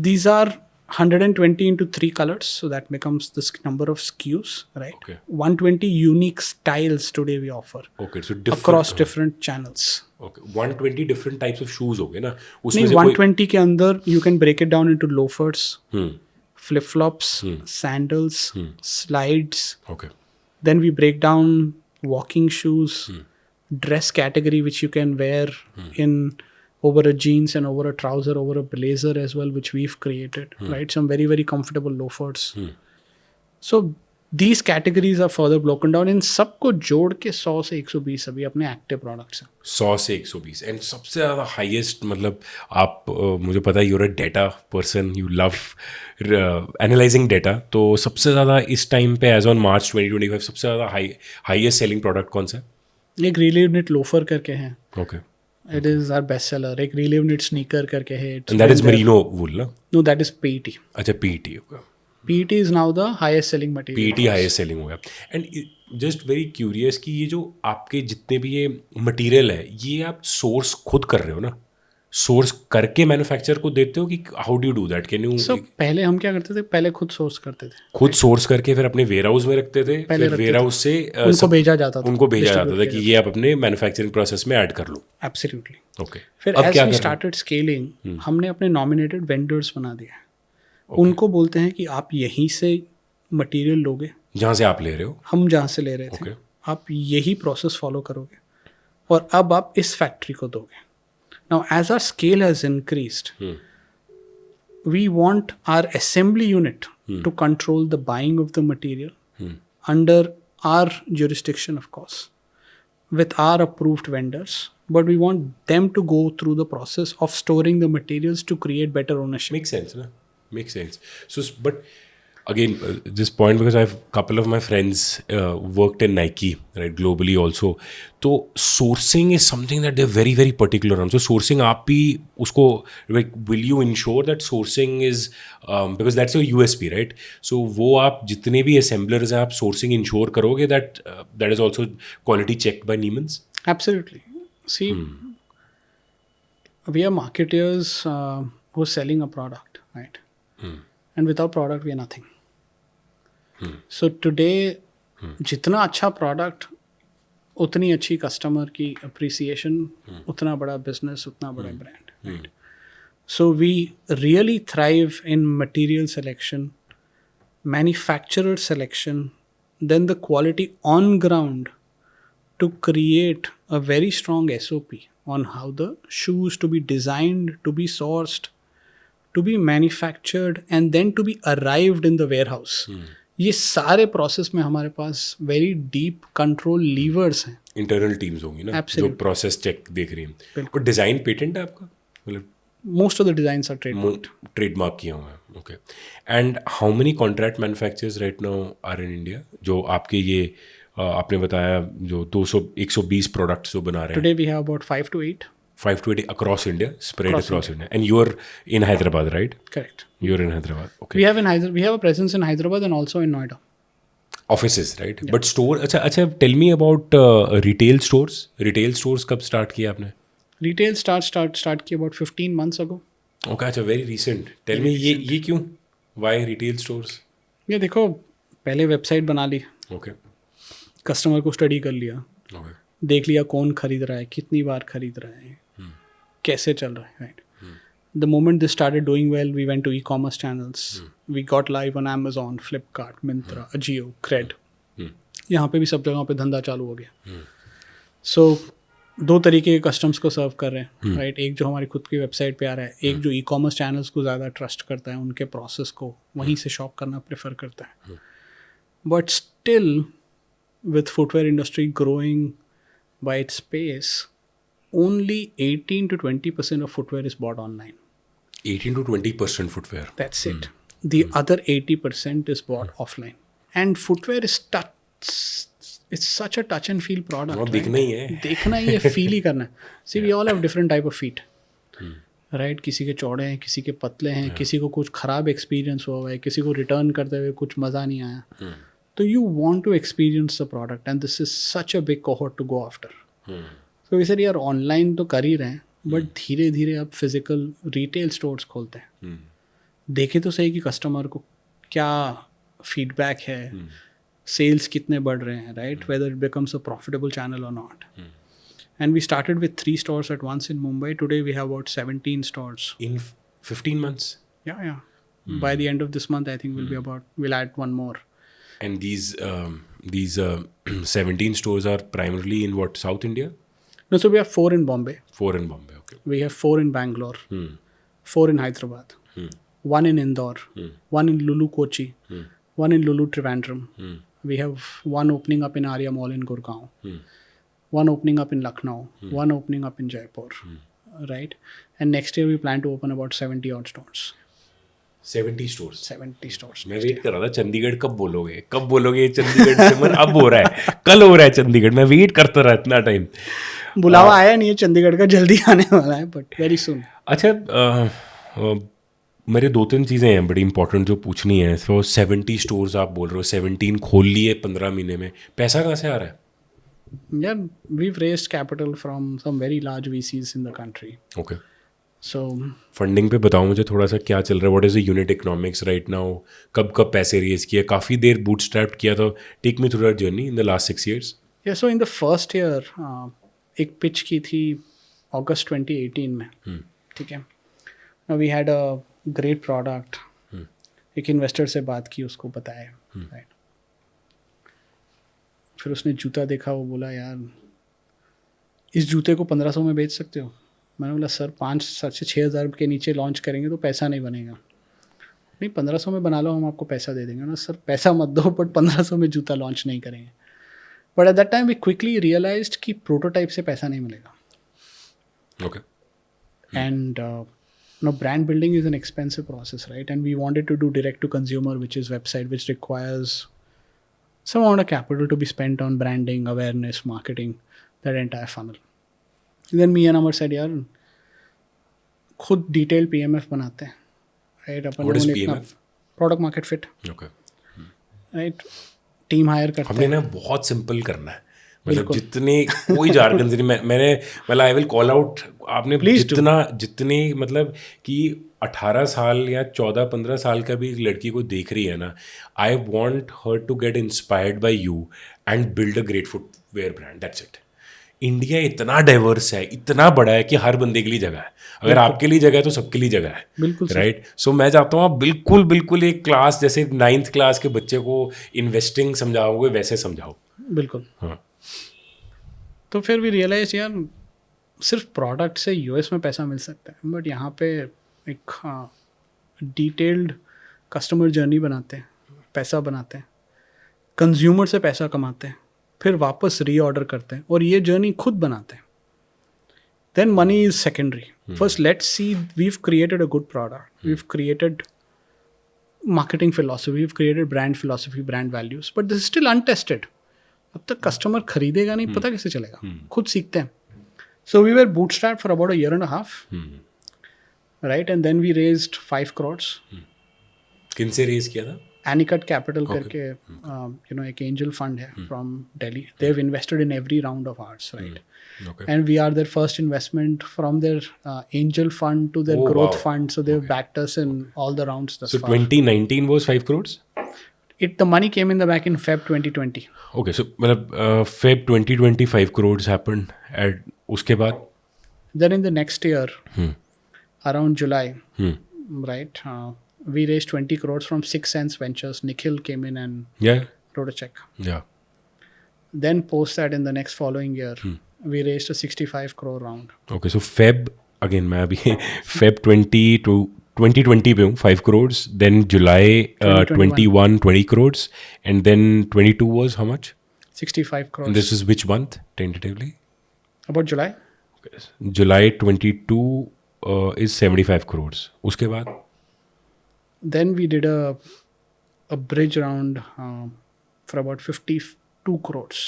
These are 120 into 3 colors, so that becomes the number of SKUs, right? Okay. 120 unique styles today we offer Okay, so different across different channels. Okay, 120 different types of shoes हो गए ना उसमें नहीं, से कोई 120 के अंदर you can break it down into loafers, hmm flip flops, sandals, slides. okay Then we break down walking shoes, dress category which you can wear in over a jeans and over a trouser, over a blazer as well, which we've created, right? Some very, very comfortable loafers. So these categories are further broken down. इन सबको जोड़ के 100 से 120 अभी अपने active products हैं. 100 से 120 and सबसे ज़्यादा हाईएस्ट मतलब आप मुझे पता है you're a data person you love analysing data तो सबसे ज़्यादा इस टाइम पे एज ऑन मार्च 2025 सबसे ज़्यादा हाईएस्ट सेलिंग प्रोडक्ट कौन सा है एक रिलीव निट लोफर करके है. Okay It is our best seller. एक रिलीव निट स्नीकर करके है. एंड दैट इज मरीनो वूल ना No, that is PET. अच्छा पीटी होगा PET is now the highest selling material. PT highest selling हो गया एंड जस्ट वेरी क्यूरियस कि ये जो आपके जितने भी ये मटेरियल है ये आप सोर्स खुद कर रहे हो ना सोर्स करके मैन्युफैक्चर को देते हो कि how do you do that can you So पहले हम क्या करते थे? पहले खुद सोर्स करते थे. खुद सोर्स करके फिर अपने वेयर हाउस में रखते थे पहले फिर वेयर हाउस से उनको भेजा जाता था. उनको भेजा जाता था कि ये आप अपने मैन्युफैक्चरिंग प्रोसेस में ऐड कर लो Absolutely. ओके फिर अब as क्या we कर started scaling, हमने अपने nominated vendors बना दिया. उनको बोलते हैं कि आप यहीं से मटेरियल लोगे, जहाँ से आप ले रहे हो हम जहाँ से ले रहे थे, Okay. आप यही प्रोसेस फॉलो करोगे और अब आप इस फैक्ट्री को दोगे. Now as our scale has increased, we want our assembly unit to control the buying of the material under our jurisdiction, of course, with our approved vendors. But we want them to go through the process of storing the materials to create better ownership. Makes sense, na? Makes sense. So, but again, this point because I have a couple of my friends worked in Nike, right, globally also. So sourcing is something that they're very, very particular on. So sourcing, आप भी उसको, like, will you ensure that sourcing is because that's your USP, right? So वो आप जितने भी assemblers हैं आप sourcing ensure करोगे that that is also quality checked by Neiman's. Absolutely. See, we are marketeers who are selling a product, right? And without product, we are nothing. So today, जितना अच्छा product, उतनी अच्छी customer की appreciation, उतना बड़ा business, उतना बड़ा brand, right? So we really thrive in material selection, manufacturer selection, then the quality on ground to create a very strong SOP on how the shoes to be designed, to be sourced, to be manufactured and then to be arrived in the warehouse. ये सारे process में हमारे पास very deep control levers हैं. Internal teams होंगी ना जो process check देख रही हैं. और डिज़ाइन पेटेंट है आपका मतलब most of the designs are trademark किया हुआ है. Okay and how many contract manufacturers right now are in India जो आपके ये आपने बताया जो 120 प्रोडक्ट्स जो बना रहे हैं. Today we have about 5 to 8 across India, spread across India. And you're in Hyderabad, right? Correct. You're in Hyderabad. Okay. We have a presence in Hyderabad and also in Noida. Offices, right? Yeah. But store, अच्छा tell me about retail stores. Retail stores कब start किया आपने? Retail start किया about 15 months ago. Okay, अच्छा very recent. Tell me ये क्यों? Why retail stores? ये देखो पहले वेबसाइट बना ली. Okay. कस्टमर को स्टडी कर लिया. Okay. देख लिया कौन खरीद रहा है, कितनी बार खरीद रहा है, कैसे चल रहा है, right. The moment they started doing well, we went to e-commerce channels. We got live on Amazon, Flipkart, Myntra, Ajio, Cred. यहाँ पे भी सब जगहों पे धंधा चालू हो गया. So दो तरीके के कस्टम्स को सर्व कर रहे हैं, राइट. एक जो हमारी खुद की वेबसाइट पे आ रहा है, एक जो ई-कॉमर्स चैनल्स को ज़्यादा ट्रस्ट करता है, उनके प्रोसेस को वहीं से शॉप करना प्रेफर करता है. But still with footwear industry growing by its pace, only 18 to 20% of footwear is bought online. 18 to 20% footwear. That's it. The other 80% is bought offline. And footwear is it's such a touch and feel product. और देखना ही है. देखना ही है, feel ही करना है. See, we all have different type of feet. Right. किसी के चौड़े हैं, किसी के पतले हैं, किसी को कुछ ख़राब एक्सपीरियंस हुआ है, किसी को रिटर्न करते हुए कुछ मज़ा नहीं आया. So you want to experience the product and this is such a big cohort to go after. So we said यार ऑनलाइन तो कर ही रहे हैं बट धीरे धीरे अब फिजिकल रिटेल स्टोर्स खोलते हैं. देखे तो सही कि कस्टमर को क्या फीडबैक है, सेल्स कितने बढ़ रहे हैं, right, whether it becomes a profitable channel और not. And we started with 3 stores at once in Mumbai. Today we have about 17 stores. In 15 months. Yeah, yeah. By the end of this month, I think we'll add one more. And these 17 stores are primarily in what, South India? No, so we have 4 in Bombay. 4 in Bombay, okay. We have 4 in Bangalore. 4 in Hyderabad. 1 in Indore. 1 in Lulu Kochi. 1 in Lulu Trivandrum. We have 1 opening up in Arya Mall in Gurgaon. 1 opening up in Lucknow. 1 opening up in Jaipur. Right? And next year we plan to open about 70 odd stores. 70 stores. 70 stores. मैं wait कर रहा था चंडीगढ़ कब बोलोगे चंडीगढ़ से मन अब हो रहा है, कल हो रहा है चंडीगढ़. मैं वेट करता रहा इतना टाइम. बुलावा आया नहीं है चंडीगढ़ का, जल्दी आने वाला है, बट वेरी सुन. अच्छा, मेरे 2-3 चीज़ें हैं बड़ी इंपॉर्टेंट जो पूछनी है. तो 70 स्टोर्स आप बोल रहे हो, 17 खोल लिए 15 महीने में. पैसा कहाँ से आ रहा है? Yeah, we've raised capital from some very large VCs in the country. Okay. So funding पे बताओ मुझे थोड़ा सा क्या चल रहा है. What is the unit economics right now? कब पैसे रेज किए? काफ़ी देर बूटस्ट्रैप्ड किया था. Take me through that journey in the last 6 years. yeah, so in the first year एक पिच की थी अगस्त 2018 में. ठीक है. We had a great product. एक इन्वेस्टर से बात की, उसको बताया, राइट. फिर उसने जूता देखा, वो बोला यार इस जूते को 1500 में बेच सकते हो. मैंने बोला सर 5,000 से 6,000 के नीचे लॉन्च करेंगे तो पैसा नहीं बनेगा. नहीं 1500 में बना लो, हम आपको पैसा दे देंगे. ना सर पैसा मत दो, बट 1500 में जूता लॉन्च नहीं करेंगे. But at that time we quickly realised कि प्रोटोटाइप से पैसा नहीं मिलेगा. Okay. And no, brand building is an expensive process, right. And we wanted to do direct to consumer, which is website, which requires some amount of capital to be spent on branding, awareness, marketing, that entire funnel. And then me and Amar said, यार खुद detail PMF बनाते हैं, right. Upon What is लोगों ने इतना PMF? Product market fit, okay. Right. Team hire करते हमने हैं. ना बहुत सिंपल करना है. मतलब जितने कोई जार्गन से नहीं. मैंने मतलब आई विल कॉल आउट. आपने जितने मतलब कि 18 साल या 14-15 साल का भी लड़की को देख रही है ना, I want her to get inspired by you and build a great footwear brand. That's it. India इतना डाइवर्स है, इतना बड़ा है कि हर बंदे के लिए जगह है. अगर आपके लिए जगह है तो सबके लिए जगह है. बिल्कुल राइट. सो मैं चाहता हूँ आप बिल्कुल एक क्लास जैसे 9th क्लास के बच्चे को इन्वेस्टिंग समझाओगे वैसे समझाओ. बिल्कुल. हाँ. तो फिर भी रियलाइज यार सिर्फ प्रोडक्ट से यूएस में पैसा मिल सकता है, बट यहाँ पे एक डिटेल्ड कस्टमर जर्नी बनाते हैं, पैसा बनाते हैं, कंज्यूमर से पैसा कमाते हैं, फिर वापस रीऑर्डर करते हैं और ये जर्नी खुद बनाते हैं. Then money is secondary. First let's see, we've created a good product, we've created marketing philosophy, we've created brand philosophy, brand values, but this is still untested. अब तक कस्टमर खरीदेगा नहीं, पता कैसे चलेगा. खुद सीखते हैं. So we were bootstrapped for about a year and a half, right? And then we raised 5 crores. किन से रेज किया था? Anicut Capital करके एक angel fund है from Delhi. They've invested in every round of ours, right? Okay. And we are their first investment from their angel fund to their growth fund. So they've backed us in all the rounds thus So far. 2019 was 5 crores? The money came in the back in Feb 2020. Okay, so मतलब Feb 2020 5 crores happened. उसके बाद? Then in the next year, around July, right, we raised 20 crores from 6 Sense Ventures. Nikhil came in and wrote a check. Yeah. Then post that in the next following year, we raised a 65 crore round. Okay, so Feb, again मैं अभी Feb 2020 पे हूँ, 5 crores. Then July 21 20 crores. And then 22 was how much? 65 crores. And this is which month, tentatively? About July. Okay. July 22 is 75 crores. उसके बाद? Then we did a bridge round for about 52 crores.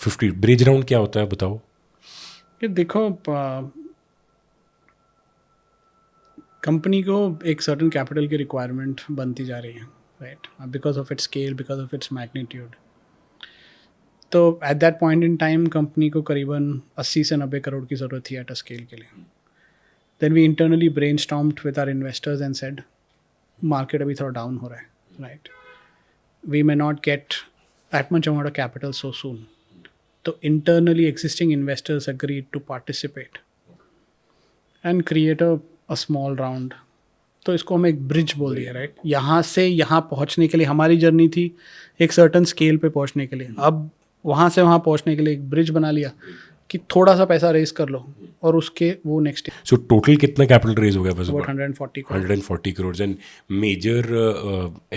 50 bridge round क्या होता है बताओ? ये देखो, company को एक सर्टन कैपिटल की रिक्वायरमेंट बनती जा रही है, right, because of its scale, because of its magnitude. तो at that point in time company को करीबन 80 से 90 करोड़ की ज़रूरत थी एट अ स्केल के लिए. Then we internally brainstormed with our investors and said market अभी थोड़ा डाउन हो रहा है, right, we may not get that much amount of capital so soon. तो internally existing investors agreed to participate and create a small round. तो इसको हम एक ब्रिज बोल दिया, राइट. यहाँ से यहाँ पहुँचने के लिए हमारी जर्नी थी एक सर्टन स्केल पे पहुँचने के लिए. अब वहाँ से वहाँ पहुँचने के लिए एक ब्रिज बना लिया कि थोड़ा सा पैसा रेज कर लो और उसके वो नेक्स्ट सो टोटल कितना कैपिटल रेज हो गया बस? About 140 crore. 140 crores. And major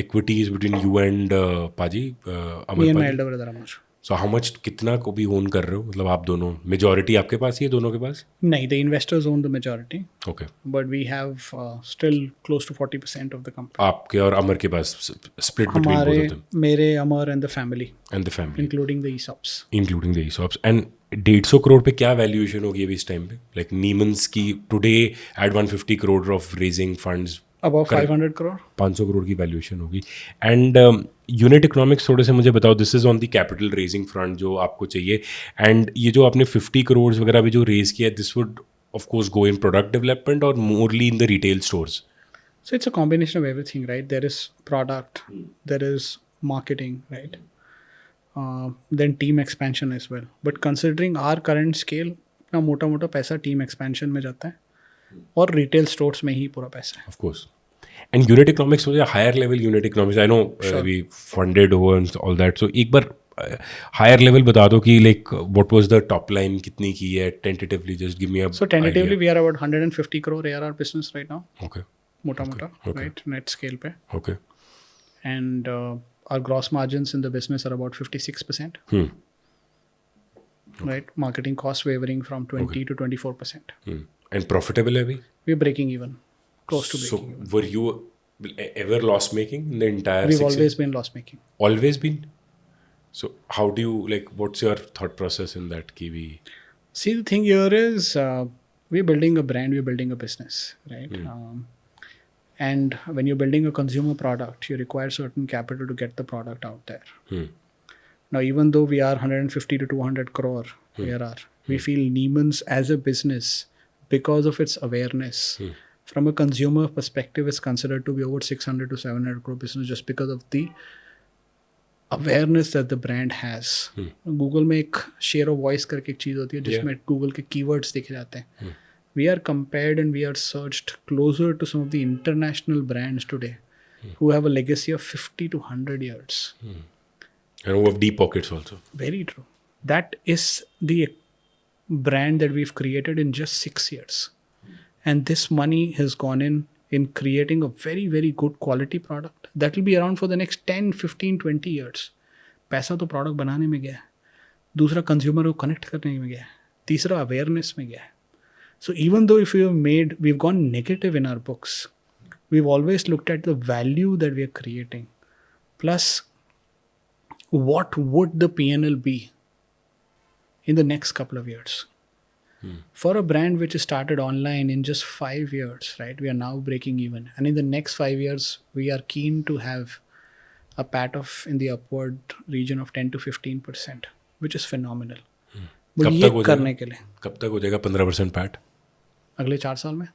equities between you and Paji, Amar Me and my Paji. elder brother Amar. So how much, कितना को भी ओन कर रहे हो? मतलब आप दोनों, मेजॉरिटी आपके पास ही है दोनों के पास? नहीं, the investors own the majority, okay. but we have still close to 40% of the company. आपके और अमर के पास स्प्लिट बिटवीन बोथ हमारे ऑफ देम मेरे अमर and the family, and the family including the ESOPs. Including the ESOPs. And 150 crore पे क्या valuation होगी अभी इस टाइम पे? लाइक नीमन्स की today at 150 crore of raising funds, About 500 crore. 500 crore की वैल्यूएशन होगी. एंड यूनिट इकोनॉमिक्स थोड़े से मुझे बताओ. This is on the capital raising front जो आपको चाहिए. एंड ये जो आपने 50 करोड़ वगैरह भी जो रेज किया, this would of course go in product development और morally in the retail stores? So it's a combination of everything, right? There is product, there is marketing, right? Then team expansion as well. But considering our current scale, ना मोटा मोटा पैसा team expansion में जाता है और retail stores में ही पूरा पैसा है. Of course. And unit economics was a higher level unit economics. I know we funded over and all that. So एक बार higher level बता दो कि like what was the top line, कितनी की है tentatively, just give me a So tentatively idea. we are about 150 crore ARR business right now. Okay. मोटा मोटा, right? Net scale पे. Okay. And our gross margins in the business are about 56%. Right? Marketing costs wavering from 20 to 24%. And profitable है अभी? We're breaking even, close to So breaking even. were you ever loss making in the entire We've 6 years? always been loss making. Always been? So how do you, like, what's your thought process in that, Kiwi? See, the thing here is we're building a brand, we're building a business, right? And when you're building a consumer product, you require certain capital to get the product out there. Now, even though we are 150 to 200 crore ARR, we feel Neiman's as a business, because of its awareness, from a consumer perspective, is considered to be over 600 to 700 crore business just because of the awareness that the brand has. Google में एक share of voice करके एक चीज़ होती है जिसमें Google के keywords दिखे जाते हैं. We are compared and we are searched closer to some of the international brands today who have a legacy of 50 to 100 years. And who have deep pockets also. Very true. That is the brand that we've created in just 6 years. And this money has gone in creating a very, very good quality product that will be around for the next 10, 15, 20 years. पैसा तो product बनाने में गया है. दूसरा consumer को connect करने में गया है. तीसरा awareness में गया है. So even though if we've gone negative in our books, we've always looked at the value that we are creating. Plus, what would the P&L be in the next couple of years? For a brand which is started online in just 5 years, right? We are now breaking even. And in the next 5 years, we are keen to have a PAT of in the upward region of 10 to 15%, which is phenomenal. But ये करने के लिए कब तक हो जाएगा 15% PAT? अगले 4 साल में.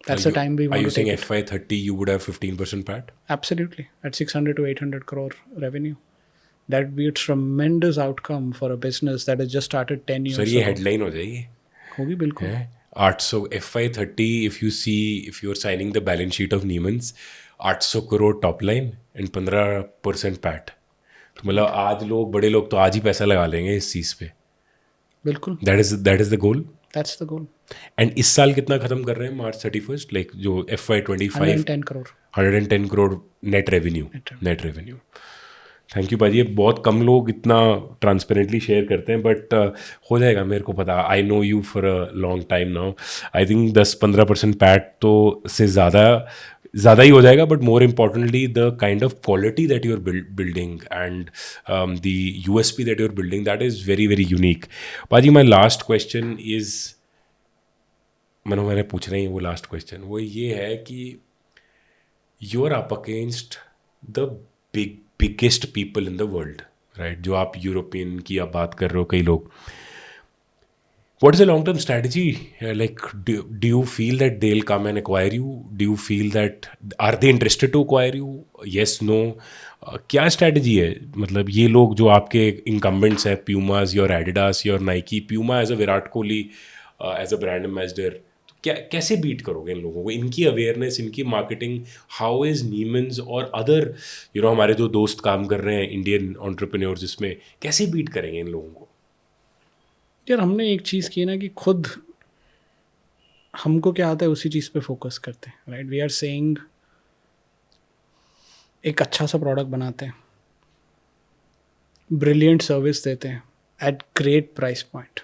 That's the time we want to take it. Are you saying FY30 you would have 15% PAT? Absolutely. At 600 to 800 crore revenue. That would be a tremendous outcome for a business that has just started 10 years Sir, ago. ये headline हो जाएगी. होगी बिल्कुल. 800 FY30, if you're signing the balance sheet of Neiman's, 800 crore top line and 15% PAT. तो मतलब आज लोग, बड़े लोग तो आज ही पैसा लगा लेंगे इस चीज़ पे. बिल्कुल. That is the goal. That's the goal. And इस साल कितना खत्म कर रहे हैं March 31st? Like जो FY25 110 crore. 110 crore net revenue. Thank you भाजी. बहुत कम लोग इतना ट्रांसपेरेंटली शेयर करते हैं, बट हो जाएगा, मेरे को पता. I know you for a long time now. I think 10-15% PAT तो से ज़्यादा ही हो जाएगा. But more importantly the kind of quality that you are building and the USP that you are building, that is very very unique. भाजी, my last question is, मैंने पूछ रही है वो लास्ट क्वेश्चन, वो ये है कि you are up against the biggest people in the world, right? जो आप यूरोपियन की आप बात कर रहे हो, कई लोग, What is the long-term strategy? Like, do you feel that they'll come and acquire you? Do you feel that are they interested to acquire you? Yes, no. क्या strategy है? मतलब ये लोग जो आपके incumbents हैं, Pumas, your Adidas, your Nike, Puma as a Virat Kohli as a brand ambassador, तो क्या कैसे बीट करोगे इन लोगों को? इनकी अवेयरनेस, इनकी मार्केटिंग, हाउ इज नीमन्स और अदर हमारे जो दोस्त काम कर रहे हैं इंडियन एंटरप्रेन्योर्स, इसमें कैसे बीट करेंगे इन लोगों को? यार हमने एक चीज़ की ना कि खुद हमको क्या आता है उसी चीज़ पे फोकस करते हैं, राइट? वी आर सेइंग एक अच्छा सा प्रोडक्ट बनाते हैं, ब्रिलियंट सर्विस देते हैं at great price point,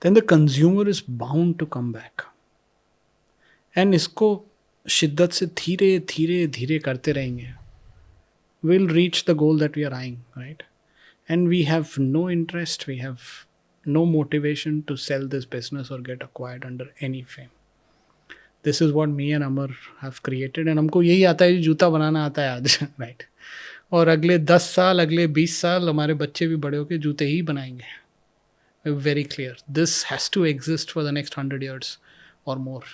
then the consumer is bound to come back. And इसको शिद्दत से धीरे धीरे धीरे करते रहेंगे, will reach the goal that we are eyeing, right? And we have no interest, we have no motivation to sell this business or get acquired under any fame. This is what me and Amar have created, and हमको यही आता है, जूता बनाना आता है आज, right? और अगले 10 साल, अगले 20 साल हमारे बच्चे भी बड़े होकर जूते ही बनाएंगे. We're very clear. This has to exist for the next 100 years or more.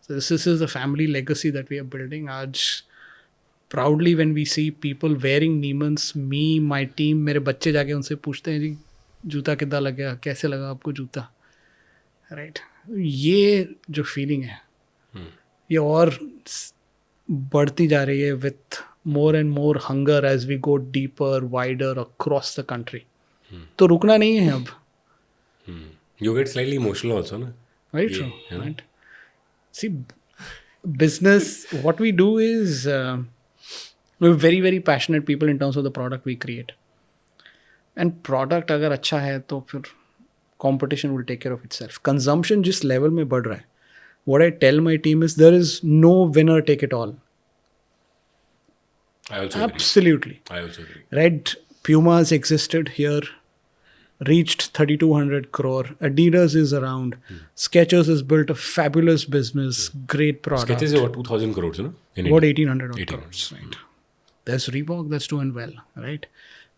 So this is the family legacy that we are building. आज proudly when we see people wearing Neiman's, me, my team, मेरे बच्चे जाके उनसे पूछते हैं जी जूता कितना लगा, कैसे लगा आपको जूता, राइट? ये जो फीलिंग है ये और बढ़ती जा रही है with more and more hunger as we go deeper wider across the country. तो रुकना नहीं है अब. You get slightly emotional also, na? Very true, right? See, business, what we do is we're very, very passionate people in terms of the product we create. And product अगर अच्छा है तो फिर competition will take care of itself. Consumption जिस level में बढ़ रहा है, what I tell my team is there is no winner take it all. I also Absolutely. agree. I also agree. Red Pumas existed here, reached 3,200 crore. Adidas is around. Skechers has built a fabulous business, great product. Skechers is about 2,000 crores, no? In About India. 1,800 odd crores, right? There's Reebok that's doing well, right?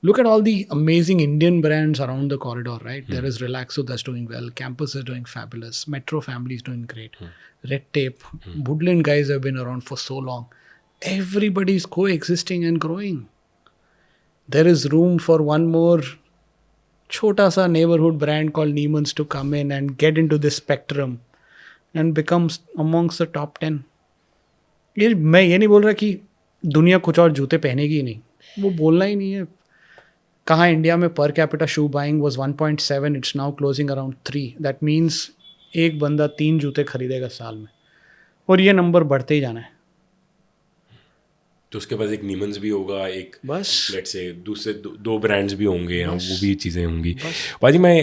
Look at all the amazing Indian brands around the corridor, right? There is Relaxo that's doing well. Campus is doing fabulous. Metro family is doing great. Red Tape. Woodland guys have been around for so long. Everybody's coexisting and growing. There is room for one more chota sa neighborhood brand called Neiman's to come in and get into this spectrum and becomes amongst the top 10. ये मैं ये नहीं बोल रहा कि दुनिया कुछ और जूते पहनेगी ही नहीं, वो बोलना ही नहीं है. कहाँ इंडिया में per capita shoe buying was 1.7, it's now closing around 3. That means एक बंदा 3 जूते खरीदेगा साल में, और ये नंबर बढ़ते ही जाना है. तो उसके पास एक नीमन्स भी होगा, एक बस लेट्स से दूसरे दो ब्रांड्स भी होंगे, हाँ, वो भी चीज़ें होंगी. भाजी मैं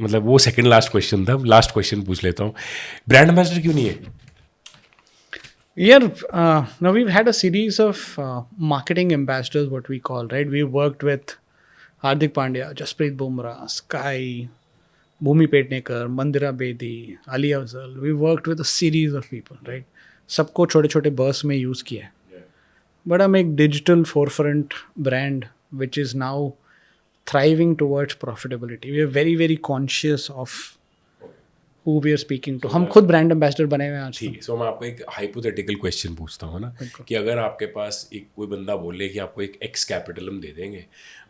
मतलब वो सेकंड लास्ट क्वेश्चन था, लास्ट क्वेश्चन पूछ लेता हूँ. ब्रांड एम्बेसडर क्यों नहीं है? Yeah, now we've had a series of marketing ambassadors, what we call, right? We worked with Hardik Pandya, Jasprit Bumrah, Sky, Bhumi Petnekar, Mandira Bedi, Ali Afzal. We worked with a series of people, right? सबको छोटे छोटे बर्स में use किया है. But हम एक digital forefront brand which is now thriving towards profitability. We are very, very conscious of who we are speaking to. हम खुद ब्रांड एम्बेसडर बने हुए हैं आज. ठीक है, सो मैं आपको एक हाइपोथेटिकल क्वेश्चन पूछता हूँ ना, कि अगर आपके पास एक कोई बंदा बोले कि आपको एक एक्स कैपिटल हम दे देंगे,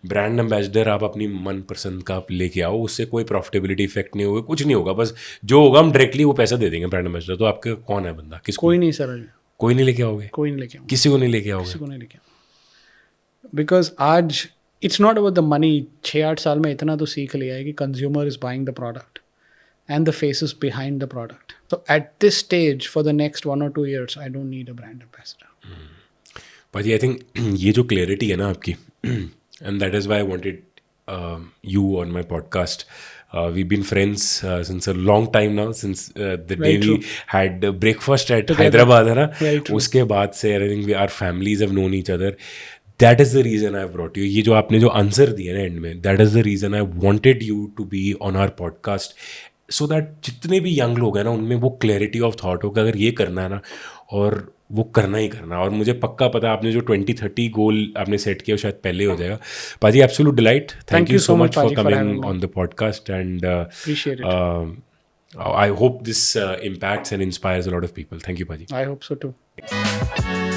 ब्रांड एम्बेसडर आप अपनी मन पसंद का आप लेके आओ, उससे कोई प्रॉफिटेबिलिटी इफेक्ट नहीं होगा, कुछ नहीं होगा, बस जो होगा हम डायरेक्टली वो पैसा दे देंगे ब्रांड एम्बेसडर, तो आपके कौन है बंदा? किसको? कोई नहीं सर, कोई नहीं लेके आओगे? कोई नहीं लेके आओगे, किसी को नहीं लेके आओगे? किसी को नहीं लेके आओगे. बिकॉज आज it's not about the money. 6-8 साल में इतना तो सीख लिया है कि consumer is buying the product and the faces behind the product. So at this stage, for the next 1 or 2 years, I don't need a brand ambassador. But I think ये जो clarity है ना आपकी, and that is why I wanted you on my podcast. We've been friends since a long time now, since the day we had breakfast at Hyderabad, है ना? उसके बाद से I think our families have known each other. That is the reason I brought you. ये जो आपने जो answer दिया ना एंड में, that is the reason I wanted you to be on our podcast. So that जितने भी young लोग हैं ना उनमें वो क्लैरिटी ऑफ थॉट हो कि अगर ये करना है ना, और वो करना ही करना। और मुझे पक्का पता है आपने जो 2030 गोल आपने सेट किया वो शायद पहले हो जाएगा। पाजी, absolute delight, thank Thank you you so so much, much for Paji, for having coming me. On the podcast and Appreciate it. I hope this impacts and inspires a lot of people. Thank you, Paji. I hope so too.